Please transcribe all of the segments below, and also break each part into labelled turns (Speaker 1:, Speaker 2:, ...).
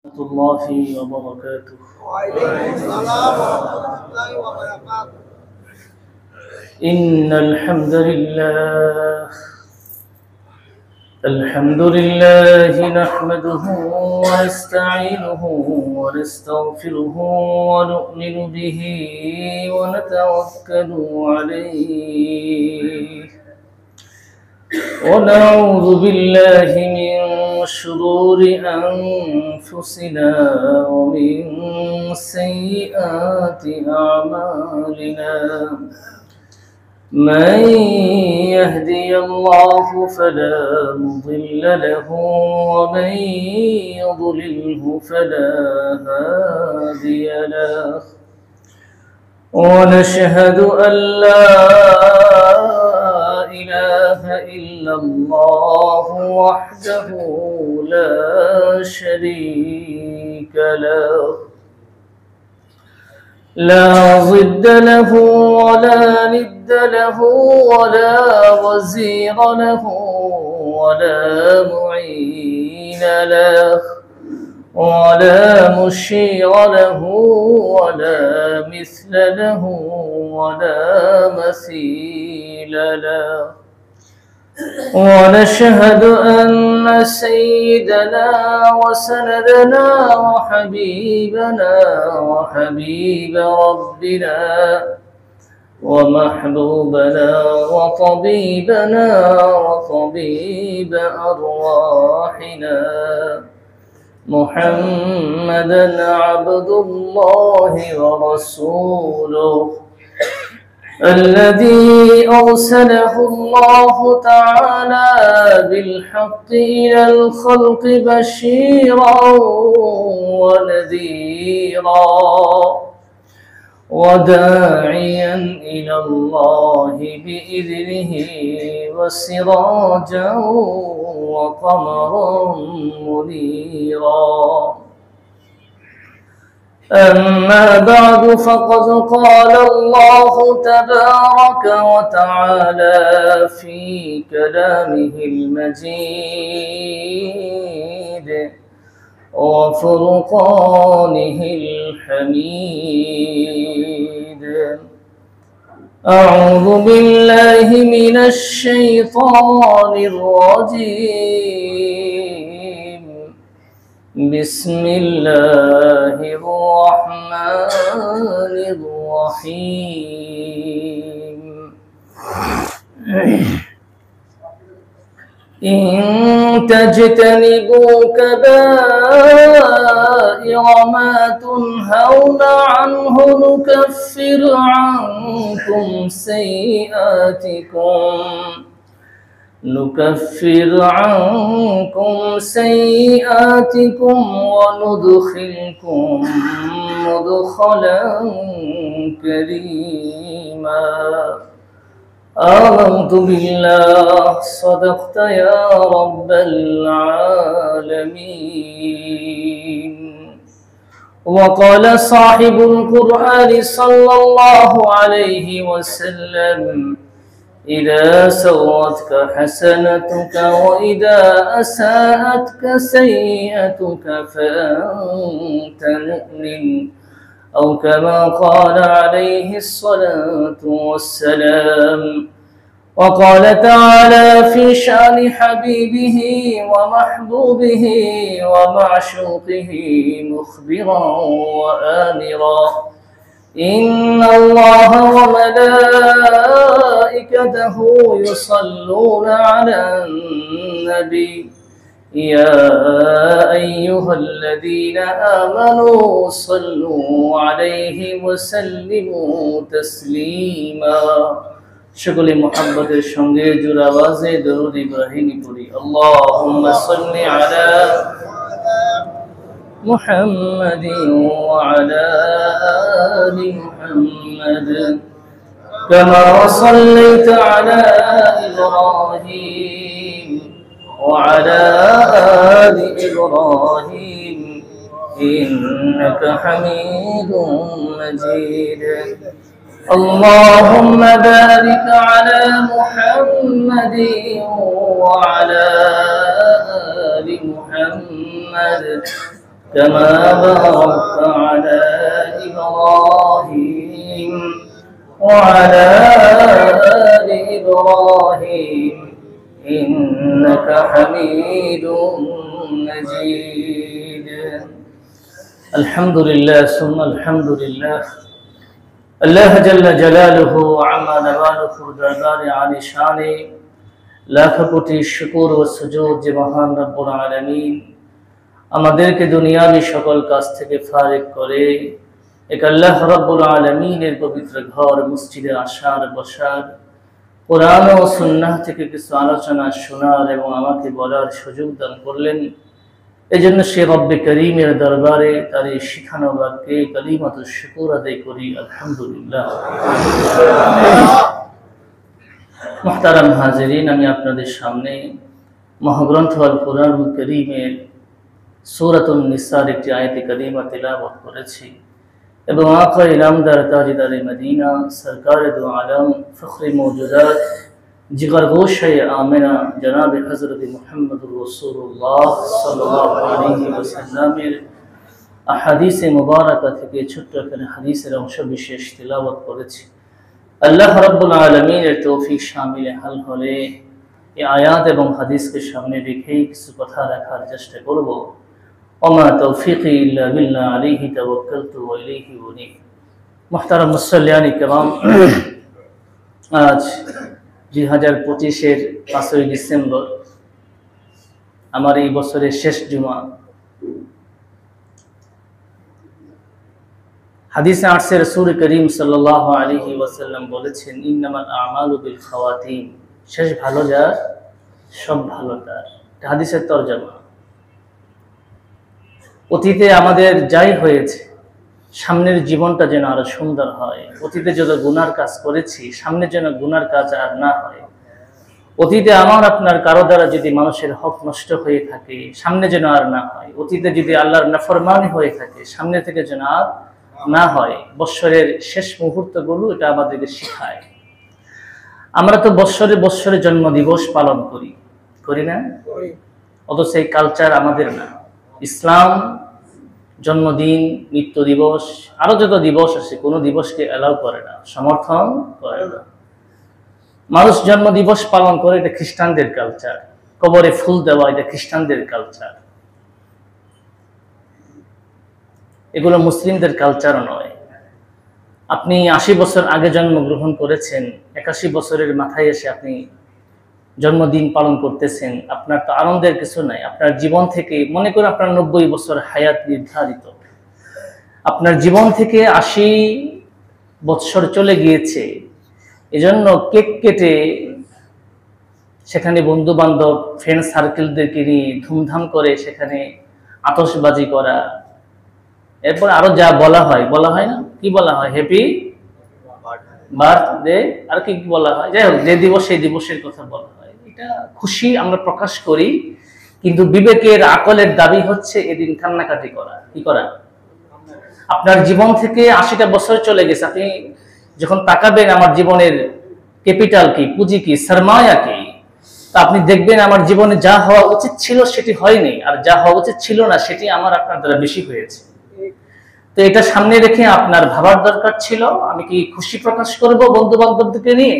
Speaker 1: ورحمة الله وبركاته.
Speaker 2: وعليكم السلام ورحمة الله وبركاته.
Speaker 1: إن الحمد لله نحمده ونستعينه ونستغفره ونؤمن به ونتوكل عليه ونعوذ بالله من شرور أنفسنا ومن سيئات أعمالنا. من يهدي الله فلا مضل له ومن يضلله فلا هادي له. ونشهد أن لا إله إلا الله وحده لا شريك له، لا ضد له ولا ند له ولا وزير له ولا معين له ولا مشير له ولا مثل له ولا مثيل له. ونشهد أن سيدنا وسندنا وحبيبنا وحبيب ربنا ومحبوبنا وطبيبنا وطبيب أرواحنا محمدا عبد الله ورسوله الذي أرسله الله تعالى بالحق إلى الخلق بشيرا ونذيرا وداعيا إلى الله بإذنه وسراجا وقمرا منيرا. أما بعد فقد قال الله تبارك وتعالى في كلامه المجيد وفرقانه الحميد. أعوذ بالله من الشيطان الرجيم. بسم الله الرحمن الرحيم. إن تجتنبوا كبائر ما تنهون عنه نكفر عنكم سيئاتكم وندخلكم مدخلا كريما. آمنت بالله صدقت يا رب العالمين. وقال صاحب القرآن صلى الله عليه وسلم: إذا سرتك حسنتك وإذا أساءتك سيئتك فأنت مؤمن، أو كما قال عليه الصلاة والسلام. وقال تعالى في شأن حبيبه ومحبوبه ومعشوقه مخبرا وآمرا: إن الله وملائكته يصلون على النبي يا أيها الذين آمنوا صلوا عليه وسلموا تسليما. সকলে মুহাম্মদের সঙ্গে জোর আওয়াজে দরুদ ইব্রাহিমি পড়ি। আল্লাহুম্মা সাল্লি আলা محمد وعلى آل محمد كما صليت على إبراهيم وعلى آل إبراهيم إنك حميد مجيد. اللهم بارك على محمد وعلى آل محمد كما باركت على إبراهيم وعلى آل إبراهيم إنك حميد مجيد. الحمد لله ثم الحمد لله. আল্লাহ জাল্লা জালালুহু আম্মা নাওয়ালুহু দরবারে আলি শানে লাখ কোটি শুকর ও সুজুদ যে মহান রব্বুল আলামিন আমাদেরকে দুনিয়াবি সকল কাজ থেকে ফারিগ করে এক আল্লাহ রব্বুল আলামিনের পবিত্র ঘর মসজিদে আসার বসার, কোরআন ও সুন্নাহ থেকে কিছু আলোচনা শোনার এবং আমাকে বলার সুযোগ দান করলেন। এজন্য সে রব্বে করিমের দরবারে তার এই শিখানো বাক্যে কালিমাতুশ শুকর আদায় করি, আলহামদুলিল্লাহ। মুহতারাম হাজিরিন, আমি আপনাদের সামনে মহাগ্রন্থ আল কোরআনুল কারীমের সূরাতুন নিসার একটি আয়াতে কারিমা তিলাওয়াত করেছি এবং আকা ইনামদার তাজদারে মদিনা সরকারে দু আলম ফখরে মওজুদাত जिगर गोशे आमिना जनाब हजरत मुहम्मदुर रसूलुल्लाह सल्लल्लाहु अलैहि वसल्लमेर अहादीसे मुबारका থেকে ছোট্ট করে হাদিসের অংশ বিশেষ তিলাওয়াত করেছি। আল্লাহ রাব্বুল আলামিনের তৌফিক শামিলে হাল হলে এই আয়াত এবং হাদিসকে সামনে রেখে কিছু কথা রাখার চেষ্টা করব। ওমা তৌফিকি ইল্লা বিল্লাহ আলাইহি তাওয়াক্কালতু ওয়া ইলাইহি উনীব। মুহতারাম মুসল্লিয়ান কিরাম, আজ 2025-এর 5ই ডিসেম্বর আমার এই বছরের শেষ জুমা। হাদিসে আসছে রাসূল করিম সাল্লাল্লাহু আলাইহি ওয়াসাল্লাম বলেছেন, ইন্নামাল আমালু বিল খাওয়াতিম, শেষ ভালো যার সব ভালো তার। এটা হাদিসের তরজমা। অতীতে আমাদের যাই হয়েছে সামনের জীবনটা যেন আরো সুন্দর হয়। অতীতে যত গুনার কাজ করেছি সামনে যেন গুনার কাজ আর না হয়। অতীতে আমার আপনার কারো দ্বারা যদি মানুষের হক নষ্ট হয়ে থাকে সামনে যেন আর না হয়। অতীতে যদি আল্লাহর নাফরমানি হয়ে থাকে সামনে থেকে যেন আর না হয়। বৎসরের শেষ মুহূর্তগুলো এটা আমাদেরকে শেখায়। আমরা তো বৎসরে বৎসরে জন্ম দিবস পালন করি না? অথচ এই কালচার আমাদের না। ইসলাম জন্মদিন, মৃত্যু দিবস, আরো যত দিবস আছে কোনো দিবসকে অ্যালাউ করে না, সমর্থন করে না। মানুষ জন্ম দিবস পালন করে, এটা খ্রিস্টানদের কালচার। কবরে ফুল দেওয়া, এটা খ্রিস্টানদের কালচার। এগুলো মুসলিমদের কালচার নয়। আপনি 80 বছর আগে জন্মগ্রহণ করেছেন, 81 বছরের মাথায় এসে আপনি জন্মদিন পালন করতেছেন, আপনার তো আনন্দের কিছু নাই। আপনার জীবন থেকে মনে করুন আপনার 90 বছর হায়াত নির্ধারিত, আপনার জীবন থেকে 80 বছর চলে গিয়েছে। এজন্য কেক কেটে সেখানে বন্ধু বান্ধব ফ্রেন্ড সার্কেলদেরকে নিয়ে ধুমধাম করে সেখানে আতশবাজি করা, এরপর আরো যা বলা হয় না, কি বলা হয়, হ্যাপি বার্থডে, আর কি বলা হয়, যাই হোক যে দিবস সেই দিবসের কথা বলা হয়। এটা খুশি আমরা প্রকাশ করি, কিন্তু বিবেকের আকলের দাবি হচ্ছে এদিন কান্নাকাটি করা। কি করা? আপনার জীবন থেকে 80টা বছর চলে গেছে, আপনি যখন তাকাবেন আমার জীবনের ক্যাপিটাল কি, পুঁজি কি, সরমায়া কি, তা আপনি দেখবেন আমার জীবনে যা হওয়া উচিত ছিল সেটি হয়নি, আর যা হওয়া উচিত ছিল না সেটি আমার আপনার দ্বারা বেশি হয়েছে। তো এটা সামনে রেখে আপনার ভাবার দরকার ছিল, আমি কি খুশি প্রকাশ করব বন্ধু বান্ধবদেরকে নিয়ে,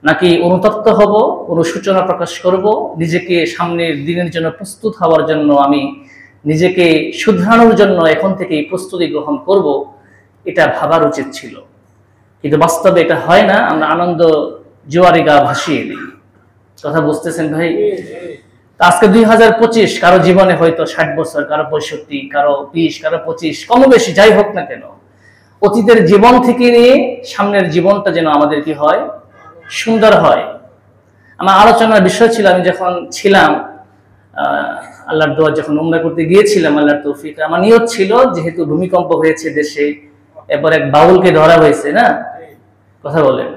Speaker 1: নাকি অনুতপ্ত হব, অনুশোচনা প্রকাশ করব, নিজেকে সামনের দিনের জন্য প্রস্তুত হওয়ার জন্য আমি নিজেকে শুধরানোর জন্য এখন থেকেই প্রস্তুতি গ্রহণ করব, এটা ভাবার উচিত ছিল। কিন্তু বাস্তবে এটা হয় না, আমরা আনন্দ জোয়ারে গা ভাসিয়ে দিই। কথা বুঝতেছেন ভাই? আজকে 2025, কারো জীবনে হয়তো 60 বছর, কারো 65, কারো 20, কারো 25, কম বেশি যাই হোক না কেন, অতীতের জীবন থেকে নিয়ে সামনের জীবনটা যেন আমাদের কি হয়, সুন্দর হয়। আমার আলোচনার বিষয় ছিল, আমি যখন ছিলাম আল্লাহর দোয়া যখন উমরা করতে গিয়েছিলাম, আল্লাহর তৌফিক, আমার নিয়ত ছিল যেহেতু ভূমিকম্প হয়েছে দেশে, এরপর এক বাউলকে ধরা হয়েছে না, কথা বলেন,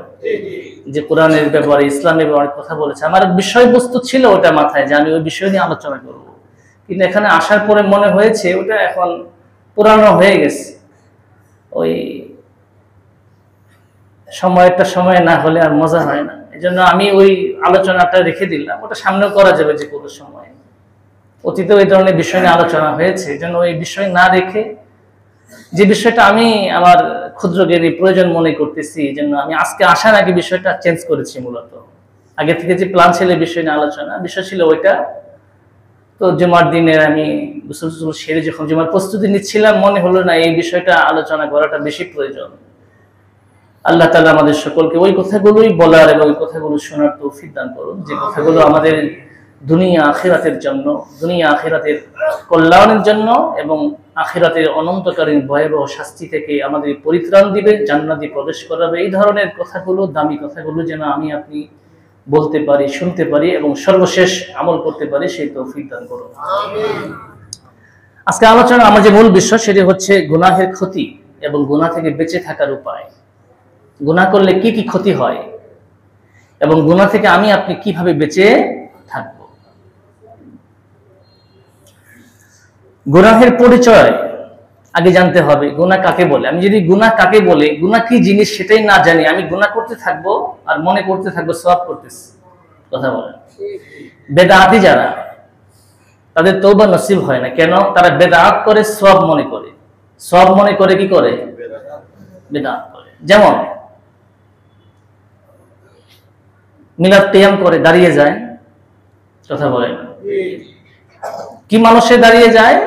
Speaker 1: যে কোরআনের ব্যাপারে ইসলামের ব্যাপারে কথা বলেছে, আমার বিষয়বস্তু ছিল ওটা মাথায় যে আমি ওই বিষয় নিয়ে আলোচনা করব। কিন্তু এখানে আসার পরে মনে হয়েছে ওটা এখন পুরানো হয়ে গেছে, ওই সময়টা সময় না হলে আর মজা হয় না। এই জন্য আমি ওই আলোচনাটা রেখে দিলাম, ওটা সামনেও করা যাবে যে কোনো সময়। অতীতেও এই ধরনের বিষয় নিয়ে আলোচনা হয়েছে, যেন এই বিষয় না রেখে যে বিষয়টা আমি আমার ক্ষুদ্র জ্ঞানী প্রয়োজন মনে করতেছি, যেন আমি আজকে আসার আগে বিষয়টা চেঞ্জ করেছি। মূলত আগে থেকে যে প্ল্যান ছিল বিষয় নিয়ে আলোচনা, বিষয় ছিল ওইটা। তো জুমার দিনে আমি গোসল সেরে যখন জুমার প্রস্তুতি নিচ্ছিলাম, মনে হলো না এই বিষয়টা আলোচনা করাটা বেশি প্রয়োজন। আল্লাহ তাআলা আমাদের সকলকে ওই কথাগুলোই বলার এবং ওই কথাগুলো শোনার তৌফিক দান করুন, যে কথাগুলো আমাদের দুনিয়া আখিরাতের জন্য, দুনিয়া আখিরাতের কল্যাণের জন্য এবং আখিরাতের অনন্তকালীন ভয়াবহ শাস্তি থেকে আমাদের পরিত্রাণ দিবে, জান্নাতে প্রবেশ করাবে। এই ধরনের কথাগুলো, দামি কথাগুলো যেন আমি আপনি বলতে পারি, শুনতে পারি এবং সর্বশেষ আমল করতে পারি, সেই তৌফিক দান করুন। আজকে আলোচনা আমার যে মূল বিষয় সেটি হচ্ছে গুনাহের ক্ষতি এবং গুনাহ থেকে বেঁচে থাকার উপায়। গুনাহ করলে কি কি ক্ষতি হয় এবং গুনাহ থেকে আমি আপনি কিভাবে বেঁচে থাকব। গুনাহের পরিচয় আগে জানতে হবে, গুনাহ কাকে বলে। আমি যদি গুনাহ কাকে বলে, গুনাহ কি জিনিস সেটাই না জানি, আমি গুনাহ করতে থাকবো আর মনে করতে থাকবো সওয়াব করতেছি। কথা বলেন, বেদাতি যারা, তাদের তওবা নসিব হয় না। কেন? তারা বেদাত করে, সওয়াব মনে করে। সওয়াব মনে করে কি করে? বেদাত করে। যেমন মিলাদ কিয়াম করে, দাঁড়িয়ে যায়। কথা বলেন, কি মানুষে দাঁড়িয়ে যায়?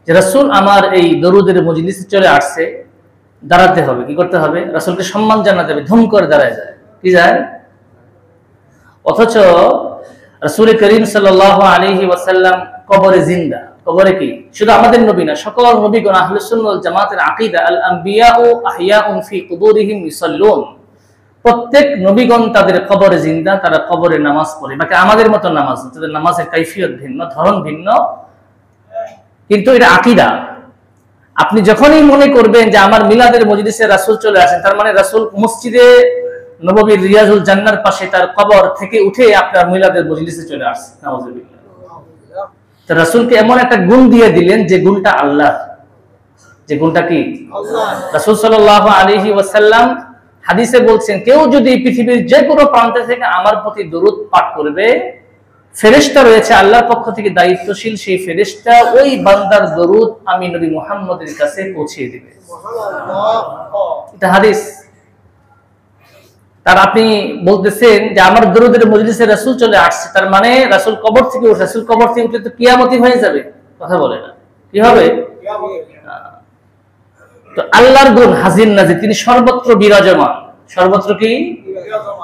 Speaker 1: যে রাসূল আমার এই দরুদের মজলিসে চলে আসছে, দাঁড়াতে হবে। কি করতে হবে? রাসূলকে সম্মান জানাতে হবে, ধুম করে দাঁড়ায় যায়। কি যায়? অথচ রাসূল করিম সাল্লাল্লাহু আলাইহি ওয়াসাল্লাম কবরে জিন্দা। কবরে কি? শুধু আমাদের নবী না, সকল নবীগণ আহলুস সুন্নাহ ওয়াল জামাতের আকীদা, আল আম্বিয়াউ আহইয়াউন ফি কুবুরিহিম ইউসাল্লুন। প্রত্যেক নবীগণ তাদের কবরে জিন্দা, তারা কবরে নামাজ পড়ে। বাকি আমাদের মতো নামাজ, তাদের নামাজের কাইফিয়ত ভিন্ন, ধরন ভিন্ন, কিন্তু এটা আকীদা। আপনি যখনই মনে করবেন যে আমার মিলাদের মজলিসে রাসূল চলে আসেন, তার মানে রাসূল মসজিদে নববীর রিয়াজুল জান্নার পাশে তার কবর থেকে উঠে আপনার মিলাদের মজলিসে চলে আসছে। নাউযুবিল্লাহ। তো রাসূলকে এমন একটা গুণ দিয়ে দিলেন যে গুণটা আল্লাহর। যে গুণটা কি? আল্লাহ। রাসূল সাল্লাল্লাহু আলাইহি ওয়াসাল্লাম হাদিসে বলছেন, কেউ যদি পৃথিবীর যে কোনো প্রান্ত থেকে আমার প্রতি দরুদ পাঠ করবে, ফেরেশতা রয়েছে আল্লাহর পক্ষ থেকে দায়িত্বশীল, সেই ফেরেশতা ওই বান্দার দরুদ আমি নবী মুহাম্মদের কাছে পৌঁছিয়ে দিবে। সুবহানাল্লাহ। এটা হাদিস। তার আপনি বলতেছেন যে আমার দরুদের মজলিসে রাসূল চলে আসছে, তার মানে রাসূল কবর থেকে উঠে, রাসূল কবর থেকে উঠলে তো কিয়ামতই হয়ে যাবে। কথা বলে না, কি হবে? তো আল্লাহর গুণ হাজির নাজির, তিনি সর্বত্র বিরাজমান। সর্বত্র কি?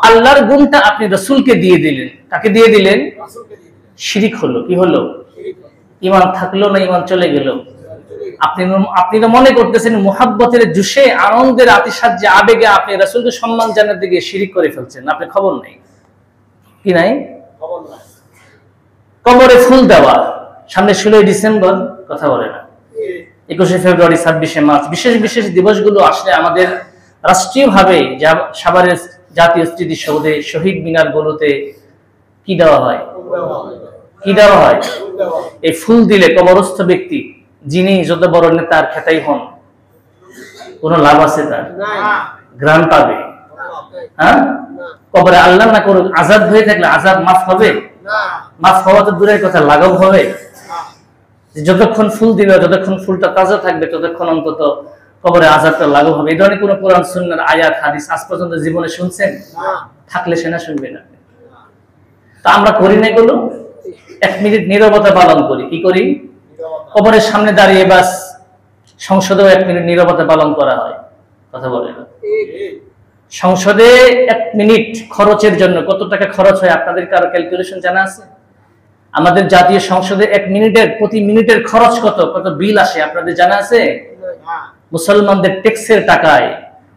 Speaker 1: আল্লাহর গুণটা আপনি রাসূলকে দিয়ে দিলেন। কাকে দিয়ে দিলেন? শিরিক হলো। কি হলো? ঈমান থাকলো না, ঈমান চলে গেল। আপনি তো মনে করতেছেন মুহাব্বতের জুশে, আনন্দের আতিশায্যে, আবেগে আপনি রাসূলকে সম্মান জানাতে গিয়ে শিরিক করে ফেলছেন। আপনি খবর নাই। কি নাই? খবর নাই। কবরে ফুল দেওয়া, সামনে 16 ডিসেম্বর, কথা বলে না, 21শে ফেব্রুয়ারি, 26শে মার্চ, বিশেষ বিশেষ দিবসগুলো আসলে আমাদের রাষ্ট্রীয়ভাবে সাভারের জাতীয় স্মৃতিসৌধে, শহীদ মিনারগুলোতে কি দেওয়া হয়? কি দেওয়া হয়? এই ফুল দিলে কবরস্থ ব্যক্তি, যিনি যত বড় নেতার খেতাই হন, কোন লাভ আছে তার? গ্রাম পাবে? হ্যাঁ? কবরে আল্লাহ না করুক আযাব হয়ে থাকলে আযাব মাফ হবে? মাফ হওয়া তো দূরের কথা, লাঘব হবে? যতক্ষণ ফুল দিবে, যতক্ষণ ফুলটা তাজা থাকবে, ততক্ষণ অন্তত কবরে আযাবটা লাঘব হবে। এই ধরনের কোন কোরআন সুন্নাহর আয়াত হাদিস আজ পর্যন্ত জীবনে শুনছেন? থাকলে সেনা শুনবেন আপনি। তা আমরা করি না এগুলো। 1 মিনিট নীরবতা পালন করি। কি করি? কবরের সামনে দাঁড়িয়ে বাস, সংসদেও 1 মিনিট নীরবতা পালন করা হয়। কথা বলে না। সংসদে 1 মিনিট খরচের জন্য কত টাকা খরচ হয় আপনাদের কারো ক্যালকুলেশন জানা আছে? আমাদের জাতীয় সংসদে 1 মিনিটের, প্রতি মিনিটের খরচ কত, কত বিল আসে আপনাদের জানা আছে? মুসলমানদের ট্যাক্সের টাকায়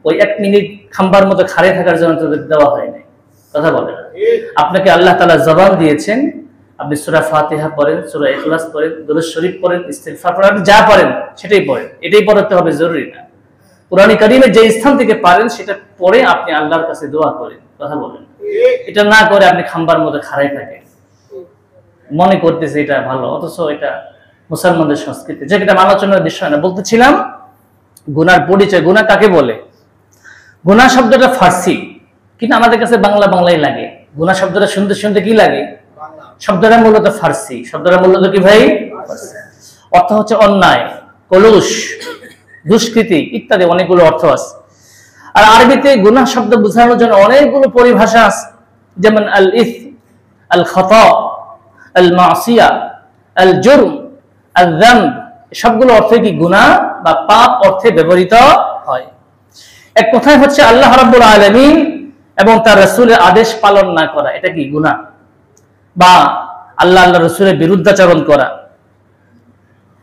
Speaker 1: ওই 1 মিনিট খাম্বার মতো খাড়ে থাকার জন্য তাদের দেওয়া হয় না। কথা বলে না। আপনাকে আল্লাহ তাআলা জবান দিয়েছেন, আপনি সূরা ফাতিহা পড়েন, সূরা ইখলাস পড়েন, দুরূদ শরীফ পড়েন, ইস্তিগফার পড়েন, আপনি যা পারেন সেটাই পড়েন। এটাই পড়তে হবে জরুরি না। কুরআন কারীমের যে স্থান থেকে পারেন সেটা পড়ে আপনি আল্লাহর কাছে দোয়া করেন। কথা বলেন। এটা না করে আপনি খাম্বার মতো খাড়াই থাকেন, মনে করতেছে এটা ভালো, অথচ এটা মুসলমানদের সংস্কৃতি, যেটা আলোচনার বিষয় না। বলতেছিলাম গুনার পরিচয়। গুনাহ কাকে বলে? গুনাহ শব্দটা ফার্সি, কিন্তু আমাদের কাছে বাংলা বাংলাই লাগে। গুনাহ শব্দটা শুনতে শুনতে কি লাগে? শব্দটা মূলত ফার্সি, শব্দটা মূলত কি ভাই? অর্থ হচ্ছে অন্যায়, কলুষ, দুষ্কৃতি ইত্যাদি অনেকগুলো অর্থ আছে। আর আরবিতে গুনাহ শব্দ বোঝানোর জন্য অনেকগুলো পরিভাষা আছে, যেমন আল ইসম, আল খাতা, আল মাসিয়া, আল জুরম, আল যামব, সবগুলো অর্থে কি গুনাহ বা পাপ অর্থে ব্যবহৃত হয়। এক কথায় হচ্ছে আল্লাহ রাব্বুল আলামিন এবং তার রাসূলের আদেশ পালন না করা, এটা কি গুনাহ, বা আল্লাহ রাসূলের বিরুদ্ধাচরণ করা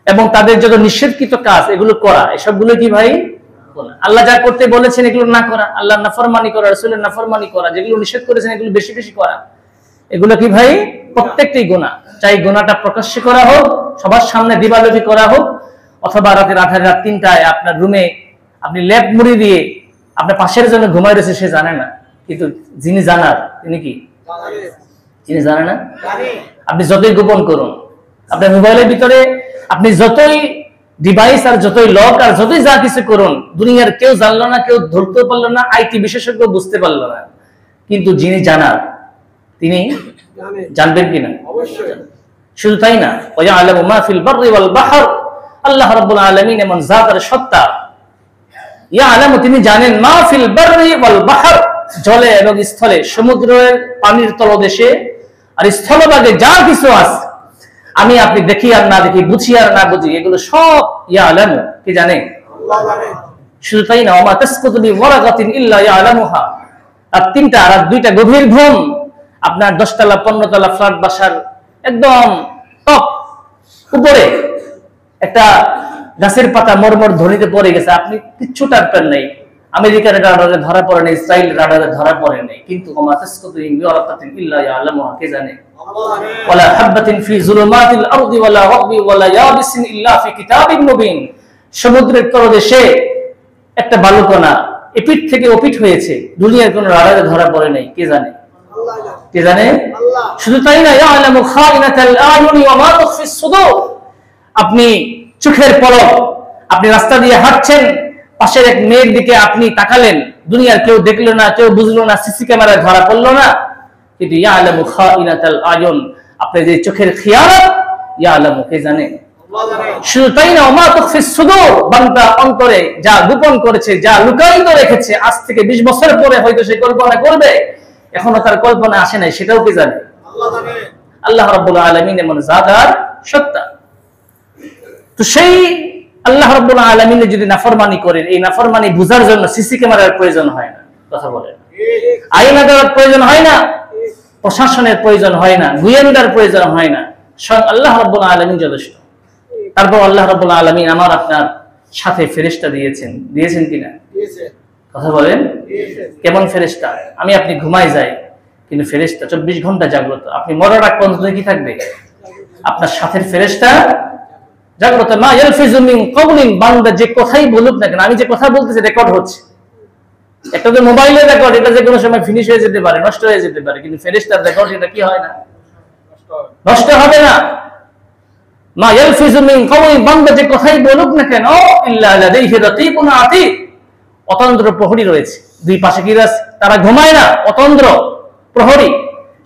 Speaker 1: এবং তাদের যত নিষেধকৃত কাজ এগুলো করা, এসবগুলো কি ভাই? গুনাহ। আল্লাহ যা করতে বলেছেন এগুলো না করা, আল্লাহর নাফরমানি করা, রাসূলের নাফরমানি করা, যেগুলো নিষেধ করেছেন এগুলো বেশি বেশি করা, এগুলো কি ভাই? প্রত্যেকটাই গুনাহ। চাই গুনাহটা প্রকাশ্যে করা হোক, সবার সামনে দিবালোকি করা হোক, অথবা রাতের 3টায় আপনার রুমে আপনি ল্যাপ মুড়ি দিয়ে আপনার পাশের জন্য ঘুমাই রয়েছে, সে জানে না, কিন্তু যিনি জানার তিনি কি? যিনি জানে না। আপনি যতই গোপন করুন, আপনার মোবাইলের ভিতরে আপনি যতই ডিভাইস আর যতই লক আর যতই যা কিছু করুন, দুনিয়ার কেউ জানলো না, কেউ ধরতে পারলো না, আইটি বিশেষজ্ঞ বুঝতে পারলো না, কিন্তু যিনি জানার তিনি জানবেন কিনা? শুধু তাই না, ওয়া'লামু মা ফিল বাররি ওয়াল বাহর, আল্লাহ রাব্বুল আলামিন এমন জাতের সত্তা, ইয়া'লামু তিনি জানেন, মা ফিল বাররি ওয়াল বাহর, জলে এবং স্থলে, সমুদ্রের পানির তলদেশে আর স্থলভাগে যা কিছু আছে, আমি আপনি দেখি আর না দেখি, বুঝি আর না বুঝি, এগুলো সব ইয়া'লামু কি জানে? আল্লাহ জানে। শুধু তাই না, ওমা তাসকুতু বি ওয়ারাকাতিন ইল্লা ইয়া'লামুহা, আর 3টা আর 2টা গভীর ঘুম, আপনার 10 তলা 15 তলা ফ্ল্যাট বাসার একদম টপ উপরে একটা গাছের পাতা মরমর ধ্বনিতে পড়ে গেছে, আপনি কিচ্ছু টারপেন নাই, আমেরিকার রাডারে ধরা পড়ে নাই, ইসরায়েল রাডারে ধরা পড়ে নাই, কিন্তু ওমা তাসকুতু বি ওয়ারাকাতিন ইল্লা ইয়া'লামুহা কে জানে? ওয়ালা হাববাতিন ফি যুলুমাতিল আরদি ওয়ালা রাববি ওয়ালা ইয়াবিসিন ইল্লা ফি কিতাবিন মুবিন, সমুদ্রের তলদেশে একটা বালুকণা এপিঠ থেকে ওপিঠ হয়েছে, দুনিয়ার কোন রাডারে ধরা পড়ে নাই, কে জানে? আল্লাহ জানে। কে জানে? আল্লাহ। শুধু তাই না, ইয়া'লামু খাইনাতাল আয়ুনি ওয়া মা তুখফিস সুদূর, আপনি চোখের পলক, আপনি রাস্তা দিয়ে হাঁটছেন, পাশের এক মেয়ের দিকে আপনি তাকালেন, দুনিয়ার কেউ দেখলো না, কেউ বুঝলো না, সিসি ক্যামেরায় ধরা পড়লো না, কিন্তু ইয়া'লামু খাইনাতাল আয়ুন, আপনি যে চোখের খিয়ানত, ইয়া'লামু কে জানে? আল্লাহ জানে। শুধু তাই না, ওয়া মা তুখফিস সুদূর, বান্দা অন্তরে যা গোপন করেছে, যা লুকায়িত রেখেছে, আজ থেকে 20 বছর পরে হয়তো সে কল্পনা করবে, এখনো তার কল্পনা আসে নাই, সেটাও কে জানে? আল্লাহ জানে। আল্লাহ রাব্বুল আলামিন এমন জাত আর সত্তা। তো সেই আল্লাহ রাব্বুল আলামিনের যদি নাফরমানি করেন, এই নাফরমানি বুঝার জন্য সিসি ক্যামেরার প্রয়োজন হয় না, কথা বলেন, আইনা দেওয়ার প্রয়োজন হয় না, প্রশাসনের প্রয়োজন হয় না, গোয়েন্দার প্রয়োজন হয় না, স্বয়ং আল্লাহ রাব্বুল আলামিন যথেষ্ট। তারপর আল্লাহ রাব্বুল আলামিন আমার আপনার সাথে ফেরেশতা দিয়েছেন, দিয়েছেন কিনা? দিয়েছেন। কথা বলেন, কেমন ফেরেশতা? আমি আপনি ঘুমাই যাই, কিন্তু ফেরেশতা 24 ঘন্টা জাগ্রত। আপনি মরার আগ পর্যন্ত কি থাকবে? আপনার সাথের ফেরেশতা জাগ্রত। মা ইয়ালফিজু মিন কওলিন, বান্দা যে কথাই বলুক না কেন, আমি যে কথা বলতেছি রেকর্ড হচ্ছে, একটা তো মোবাইলের রেকর্ড, এটা যে কোনো সময় ফিনিশ হয়ে যেতে পারে, নষ্ট হয়ে যেতে পারে, কিন্তু ফেরেশতার রেকর্ড এটা কি হয় না? নষ্ট হবে না। মা ইয়ালফিজু মিন কওলিন, বান্দা যে কথাই বলুক না কেন, ইল্লা লাদাইহি রাকিবুন আতীদ, অতন্দ্র প্রহরী রয়েছে, দুই পাশে কি আছে? তারা ঘুমায় না, অতন্দ্র প্রহরী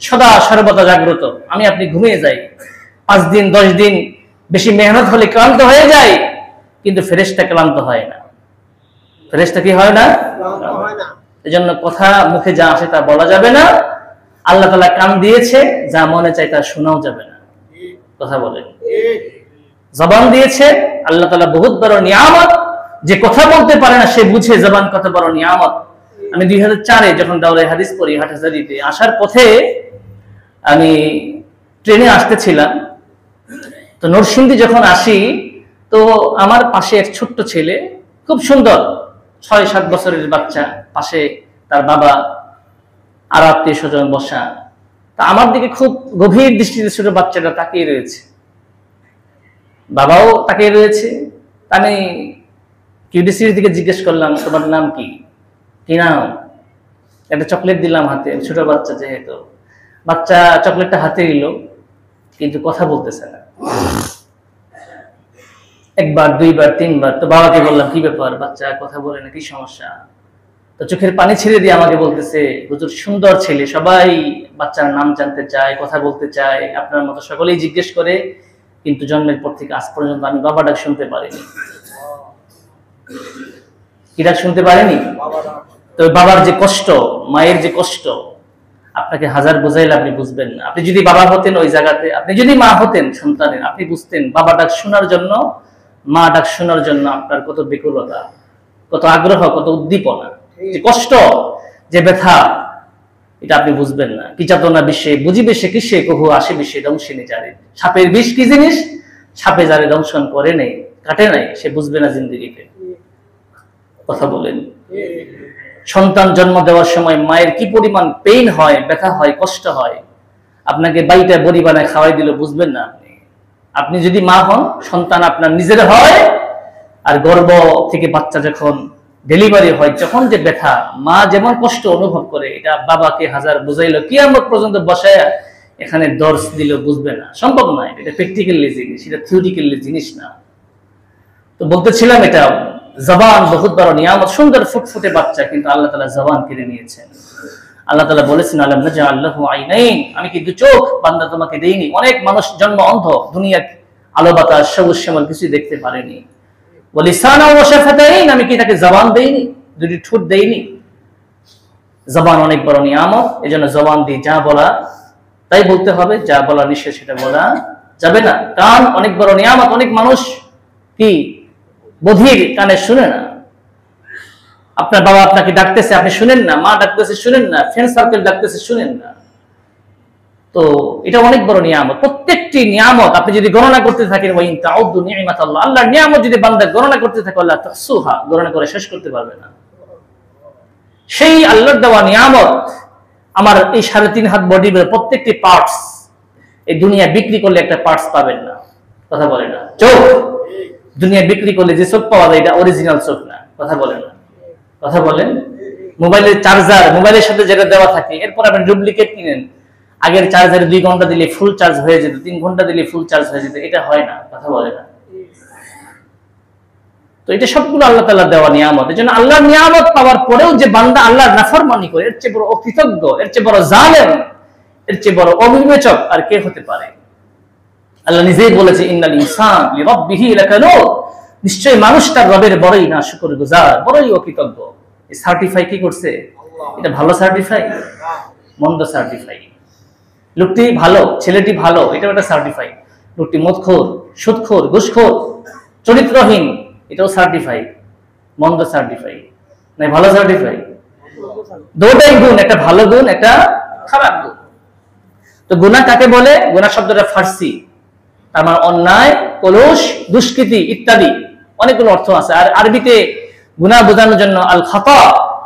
Speaker 1: সদা সর্বদা জাগ্রত। আমি আপনি ঘুমিয়ে যাই, 5 দিন 10 দিন বেশি মেহনত হলে ক্লান্ত হয়ে যায়, কিন্তু ফেরেশতা ক্লান্ত হয় না। ফেরেশতা কি হয় না? এজন্য কথা মুখে যা আসে তা বলা যাবে না, আল্লাহ তাআলা কান দিয়েছে, যা মনে চায় তা শোনাও যাবে না, কথা বলে। জবান দিয়েছে আল্লাহ তাআলা, বহুত বড় নিয়ামত, যে কথা বলতে পারে না সে বুঝে জবান কত বড় নিয়ামত। আমি 2004-এ যখন দাওরায়ে হাদিস পড়ি হাটহাজারীতে, আসার পথে আমি ট্রেনে আসতেছিলাম, তো নরসিংদী যখন আসি, তো আমার পাশে এক ছোট্ট ছেলে, খুব সুন্দর, 6-7 বছরের বাচ্চা, পাশে তার বাবা আর আত্মীয় স্বজন বসা, তা আমার দিকে খুব গভীর দৃষ্টিতে ছোট বাচ্চাটা তাকিয়ে রয়েছে, বাবাও তাকিয়ে রয়েছে। আমি কিউডিসির দিকে জিজ্ঞেস করলাম, তোমার নাম কি? কি নাম? একটা চকলেট দিলাম হাতে, ছোট বাচ্চা যেহেতু, বাচ্চা চকলেটটা হাতে নিল, কিন্তু কথা বলতেছে না। একবার, দুইবার, তিনবার, তো বাবাকে বললাম কি ব্যাপার, বাচ্চা কথা বলে না, কি সমস্যা? তো চোখের পানি ছেড়ে দিয়ে আমাকে বলতেছে, হুজুর সুন্দর ছেলে, সবাই বাচ্চার নাম জানতে চায়, কথা বলতে চায়, আপনার মতো সকলেই জিজ্ঞেস করে, কিন্তু জন্মের পর থেকে আজ পর্যন্ত আমি বাবা ডাক শুনতে পারিনি। কি ডাক শুনতে পারিনি? তো বাবার যে কষ্ট, মায়ের যে কষ্ট, আপনাকে হাজার বোঝাইলে আপনি বুঝবেন না। আপনি যদি বাবা হতেন ওই জায়গাতে, আপনি যদি মা হতেন সন্তানের, আপনি বুঝতেন বাবা ডাক শোনার জন্য, মা ডাক শোনার জন্য আপনার কত বিকলতা, কত আগ্রহ, কত উদ্দীপনা, যে কষ্ট, যে ব্যথা, এটা আপনি বুঝবেন না। কি যাতনা বিশ্বে বুঝিবে সে কিসে, কহু আসে বিশ্বে দংশিনী যারে। সাপের বিষ কি জিনিস? সাপে যারে দংশন করে নেই, কাটে নাই, সে বুঝবে না জিন্দেগিতে। কথা বলেন। সন্তান জন্ম দেওয়ার সময় মায়ের কি পরিমাণ পেইন হয়, ব্যথা হয়, কষ্ট হয়। আপনাকে বাইটা বড়ি বানায় খাওয়াই দিল, বুঝবেন না আপনি। আপনি যদি মা হন, সন্তান আপনার নিজের হয়, আর গর্ভ থেকে বাচ্চা যখন ডেলিভারি হয়, যখন যে ব্যথা, মা যেমন কষ্ট অনুভব করে, এটা বাবাকে হাজার বুঝাইলো, কিয়ামত পর্যন্ত বসায় এখানে দর্শ দিল, বুঝবে না, সম্ভব নয়। এটা প্র্যাকটিক্যালি জিনিস, এটা থিওরিক্যালি জিনিস না। তো বলতেছিলাম, এটা জবান বহুত বড় নিয়ামত। সুন্দর ফুটফুটে বাচ্চা, কিন্তু আল্লাহ তাআলা জবান কেড়ে নিয়েছেন। আল্লাহ তাআলা বলেছেন, আলাম নাজআল লাহু আইনাইন, আমি কি দু চোখ বান্দা তোমাকে দেইনি? অনেক মানুষ জন্ম অন্ধ, দুনিয়ার আলো বাতাস সবুজ শ্যামল কিছুই দেখতে পারেনি। ওয়া লিসানা ওয়া শাফাতাইন, আমি কি তাকে জবান দেইনি, দুটি ঠোঁট দেইনি? জবান অনেক বড় নিয়ামত, এজন্য জবান দিয়ে যা বলা তাই বলতে হবে, যা বলা নিষেধ সেটা বলা যাবে না। কান অনেক বড় নিয়ামত, অনেক মানুষ কি বধির, কানে শুনে না। আপনার বাবা আপনাকে ডাকতেছে, আপনি শুনেন না, মা ডাকতেছে শুনেন না, ফ্রেন্ড সার্কেল ডাকতেছে শুনেন না। তো এটা অনেক বড় নিয়ামত। প্রত্যেকটি নিয়ামত আপনি যদি গণনা করতে থাকেন, ওয়া ইন তাউদ্দু নি'মাতাল্লাহ, আল্লাহর নিয়ামত যদি বান্দা গণনা করতে থাকে, আল্লাহ তাহসুহা, গণনা করে শেষ করতে পারবে না। সেই আল্লাহর দেওয়া নিয়ামত, আমার এই 3.5 হাত বডির প্রত্যেকটি পার্টস, এই দুনিয়া বিক্রি করলে একটা পার্টস পাবেন না। কথা বলে না। চোখ, দুনিয়া বিক্রি করলে যে চোখ পাওয়া যায়, এটা অরিজিনাল চোখ না। কথা বলেন না। কথা বলেন। মোবাইলের চার্জার, মোবাইলের সাথে যেটা দেওয়া থাকে, এরপর আপনি ডুপ্লিকেট কিনেন, আগের চার্জারে 2 ঘন্টা দিলে ফুল চার্জ হয়ে যেত, 3 ঘন্টা দিলে ফুল চার্জ হয়ে যেত, এটা হয় না। কথা বলে না। তো এটা সবগুলো আল্লাহ তাআলা দেওয়া নিয়ামত। এজন্য আল্লাহর নিয়ামত পাওয়ার পরেও যে বান্দা আল্লাহর নাফরমানি করে, এর চেয়ে বড় অকৃতজ্ঞ, এর চেয়ে বড় জালেম, এর চেয়ে বড় অবিবেচক আর কে হতে পারে? আল্লাহ নিজেই বলেছে, ইন্নাল ইনসান লিরাব্বিহি লাকানুদ, নিশ্চয়ই মানুষ তার রবের বড়ই না শুকরগুজার, বড়ই অকৃতজ্ঞ। এই সার্টিফাই কি করছে? এটা ভালো সার্টিফাই, মন্দ সার্টিফাই। লোকটি ভালো, ছেলেটি ভালো, এটা একটা সার্টিফাই। লোকটি মদখোর, সুদখোর, ঘুষখোর, চরিত্রহীন, এটাও সার্টিফাই, মন্দ সার্টিফাই, না ভালো সার্টিফাই। দুটোই গুণ, একটা ভালো গুণ, একটা খারাপ গুণ। তো গুনাহ কাকে বলে? গুনাহ শব্দটা ফার্সি, তার মানে অন্যায়, কলুষ, দুষ্কৃতি ইত্যাদি অনেকগুলো অর্থ আছে। আর আরবিতে গুনাহ বোঝানোর জন্য আল খাতা,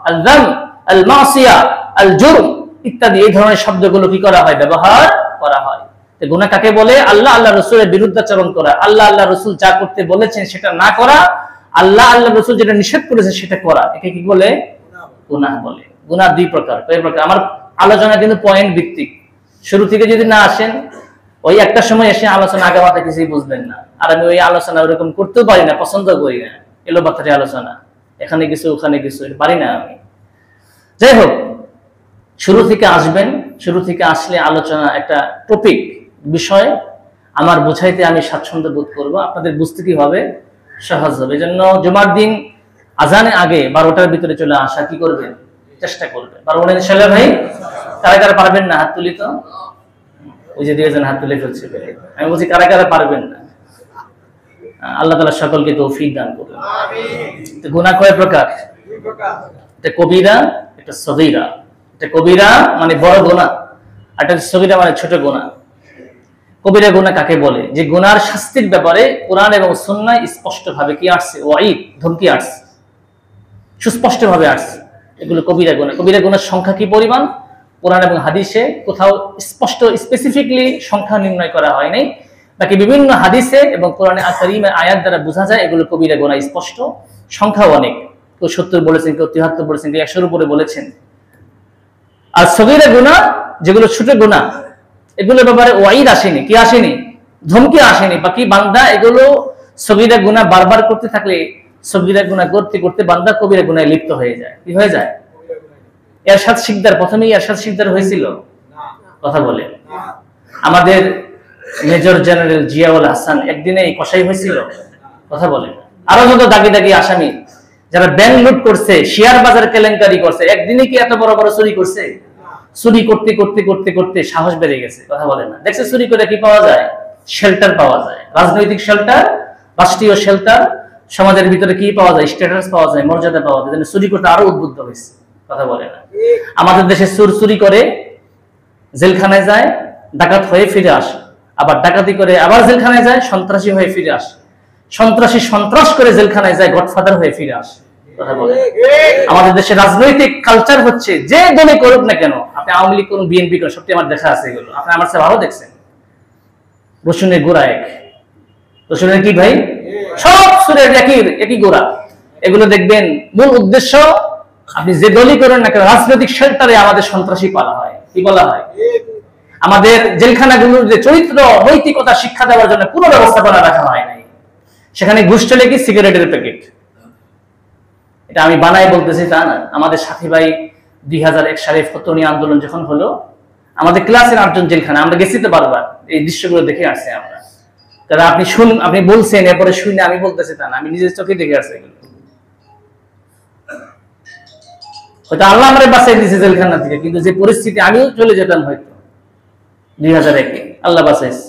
Speaker 1: আল যাম, আল মাসিয়া, আল জুরম ইত্যাদি এই ধরনের শব্দগুলো কি করা হয়? ব্যবহার করা হয়। তো গুনাহ কাকে বলে? আল্লাহ আল্লাহ রাসূলের বিরুদ্ধাচরণ করা, আল্লাহ আল্লাহ রাসূল যা করতে বলেছেন সেটা না করা, আল্লাহ আল্লাহ রাসূল যেটা নিষেধ করেছেন সেটা করা, একে কি বলে? গুনাহ বলে। গুনাহ 2 প্রকার। কয় প্রকার? আমার আলোচনা কিন্তু পয়েন্ট ভিত্তিক, শুরু থেকে যদি না আসেন, ওই একটা সময় এসে আলোচনা আগে মাথা কিছুই বুঝবেন না। আর আমি ওই আলোচনা ওরকম করতেও পারি না, পছন্দ করি না, এলো বাতারি আলোচনা, এখানে কিছু ওখানে কিছু, পারি না আমি। যাই হোক, শুরু থেকে আসবেন, শুরু থেকে আসলে আলোচনা একটা টপিক বিষয় আমার বোঝাইতে আমি স্বাচ্ছন্দ্য বোধ করবো, আপনাদের বুঝতে কি হবে? সহজ হবে। এই জন্য জুমার দিন আজানে আগে 12টার ভিতরে চলে আসা কি করবেন? চেষ্টা করবেন। পারবেন ইনশাআল্লাহ ভাই? কারা কারা পারবেন না হাত তুলি তো? ওই যে 2 জন হাত তুলে ফেলছে। আমি বলছি কারা কারা পারবেন না? আল্লাহ তাআলা সকলকে তৌফিক দান করুন। আমিন। তো গুনাহ কয় প্রকার? 2 প্রকার। এটা কবিরা, এটা সগীরা। এটা কবিরা মানে বড় গুনাহ, আর এটা সগীরা মানে ছোট গুনাহ। কবিরা গুনাহ কাকে বলে? যে গুনার শাস্তির ব্যাপারে কোরআন এবং সুন্নাহয় স্পষ্টভাবে কি আসছে? ওয়াইদ, ধমকি আসছে, সুস্পষ্টভাবে আসছে। এগুলো কবিরা গুনাহ। কবিরা গুনার সংখ্যা কি পরিমাণ? কোরআন এবং হাদিসে কোথাও স্পষ্ট স্পেসিফিকলি সংখ্যা নির্ণয় করা হয় নাই, বাকি বিভিন্ন হাদিসে এবং কোরআনে কারীমের আয়াত দ্বারা বোঝা যায় এগুলো কবিরা গুনাহ, স্পষ্ট। সংখ্যাও অনেক, কেউ 70 বলেছেন, কেউ 73 বলেছেন, কেউ 100-এর উপরে বলেছেন। আর সগীরা গুনাহ যেগুলো ছোট গুনাহ, এগুলোর ব্যাপারে ওয়াইদ আসেনি, কি আসেনি? ধমকি আসেনি। বাকি বান্দা এগুলো সগীরা গুনাহ বারবার করতে থাকলে, সগীরা গুনাহ করতে করতে বান্দা কবিরা গুনাহে লিপ্ত হয়ে যায়। কি হয়ে যায়? এরশাদ শিকদার প্রথমেই এরশাদ শিকদার হয়েছিল? কথা বলে। আমাদের মেজর জেনারেল জিয়াউল হাসান একদিনে কসাই হয়েছিল? কথা বলে। আরো যত দাগি দাগি আসামি যারা ব্যাংক লুট করছে, শেয়ার বাজার কেলেঙ্কারি করছে, একদিনে কি এত বড় বড় চুরি করছে? চুরি করতে করতে করতে করতে সাহস বেড়ে গেছে। কথা বলে না। দেখছে চুরি করে কি পাওয়া যায়? শেল্টার পাওয়া যায়, রাজনৈতিক শেল্টার, রাষ্ট্রীয় শেল্টার, সমাজের ভিতরে কি পাওয়া যায়? স্ট্যাটাস পাওয়া যায়, মর্যাদা পাওয়া যায়। চুরি করতে আরো উদ্বুদ্ধ হয়েছে। কথা বলে না। আমাদের দেশে চোর চুরি করে জেলখানায় যায়, ডাকাত হয়ে ফিরে আসে, আবার ডাকাতি করে আবার জেলখানায় যায়, সন্ত্রাসী হয়ে ফিরে আসে, সন্ত্রাসী সন্ত্রাস করে জেলখানায় যায়, গডফাদার হয়ে ফিরে আসে। কথা বলে। আমাদের দেশে রাজনৈতিক কালচার হচ্ছে যে দলে করুক না কেন, আপনি আওয়ামী লীগ করুন, বিএনপি করুন, সবটি আমার দেখা আছে এগুলো। আপনি আমার সাথে ভালো দেখছেন। রসুনের গোড়া এক, রসুনের কি ভাই? সব সুরের একই গোড়া। এগুলো দেখবেন মূল উদ্দেশ্য, আপনি যে দলই করেন না কেন, রাজনৈতিক শেল্টারে আমাদের সন্ত্রাসী পালা হয়। কি বলা হয়? আমাদের জেলখানাগুলোর যে চরিত্র নৈতিকতা শিক্ষা দেওয়ার জন্য পুরো ব্যবস্থাপনা রাখা হয় নাই। সেখানে ঘুষ চলে কি? সিগারেটের প্যাকেট। এটা আমি বানাই বলতেছি তা না। আমাদের সাথী ভাই 2001 সালে ফতোনি আন্দোলন যখন হলো, আমাদের ক্লাসের 8 জন জেলখানা, আমরা গেছি তো বারবার, এই দৃশ্যগুলো দেখে আসছি আমরা। তারা আপনি বলছেন এরপরে শুনে আমি বলতেছি তা না, আমি নিজের চোখে দেখে আসছি এগুলো। হয়তো আল্লাহ আমারে বাঁচাই দিয়েছে জেলখানা থেকে, কিন্তু যে পরিস্থিতি আমিও চলে যেতাম হয়তো 2001-এ, আল্লাহ বাঁচাইছে।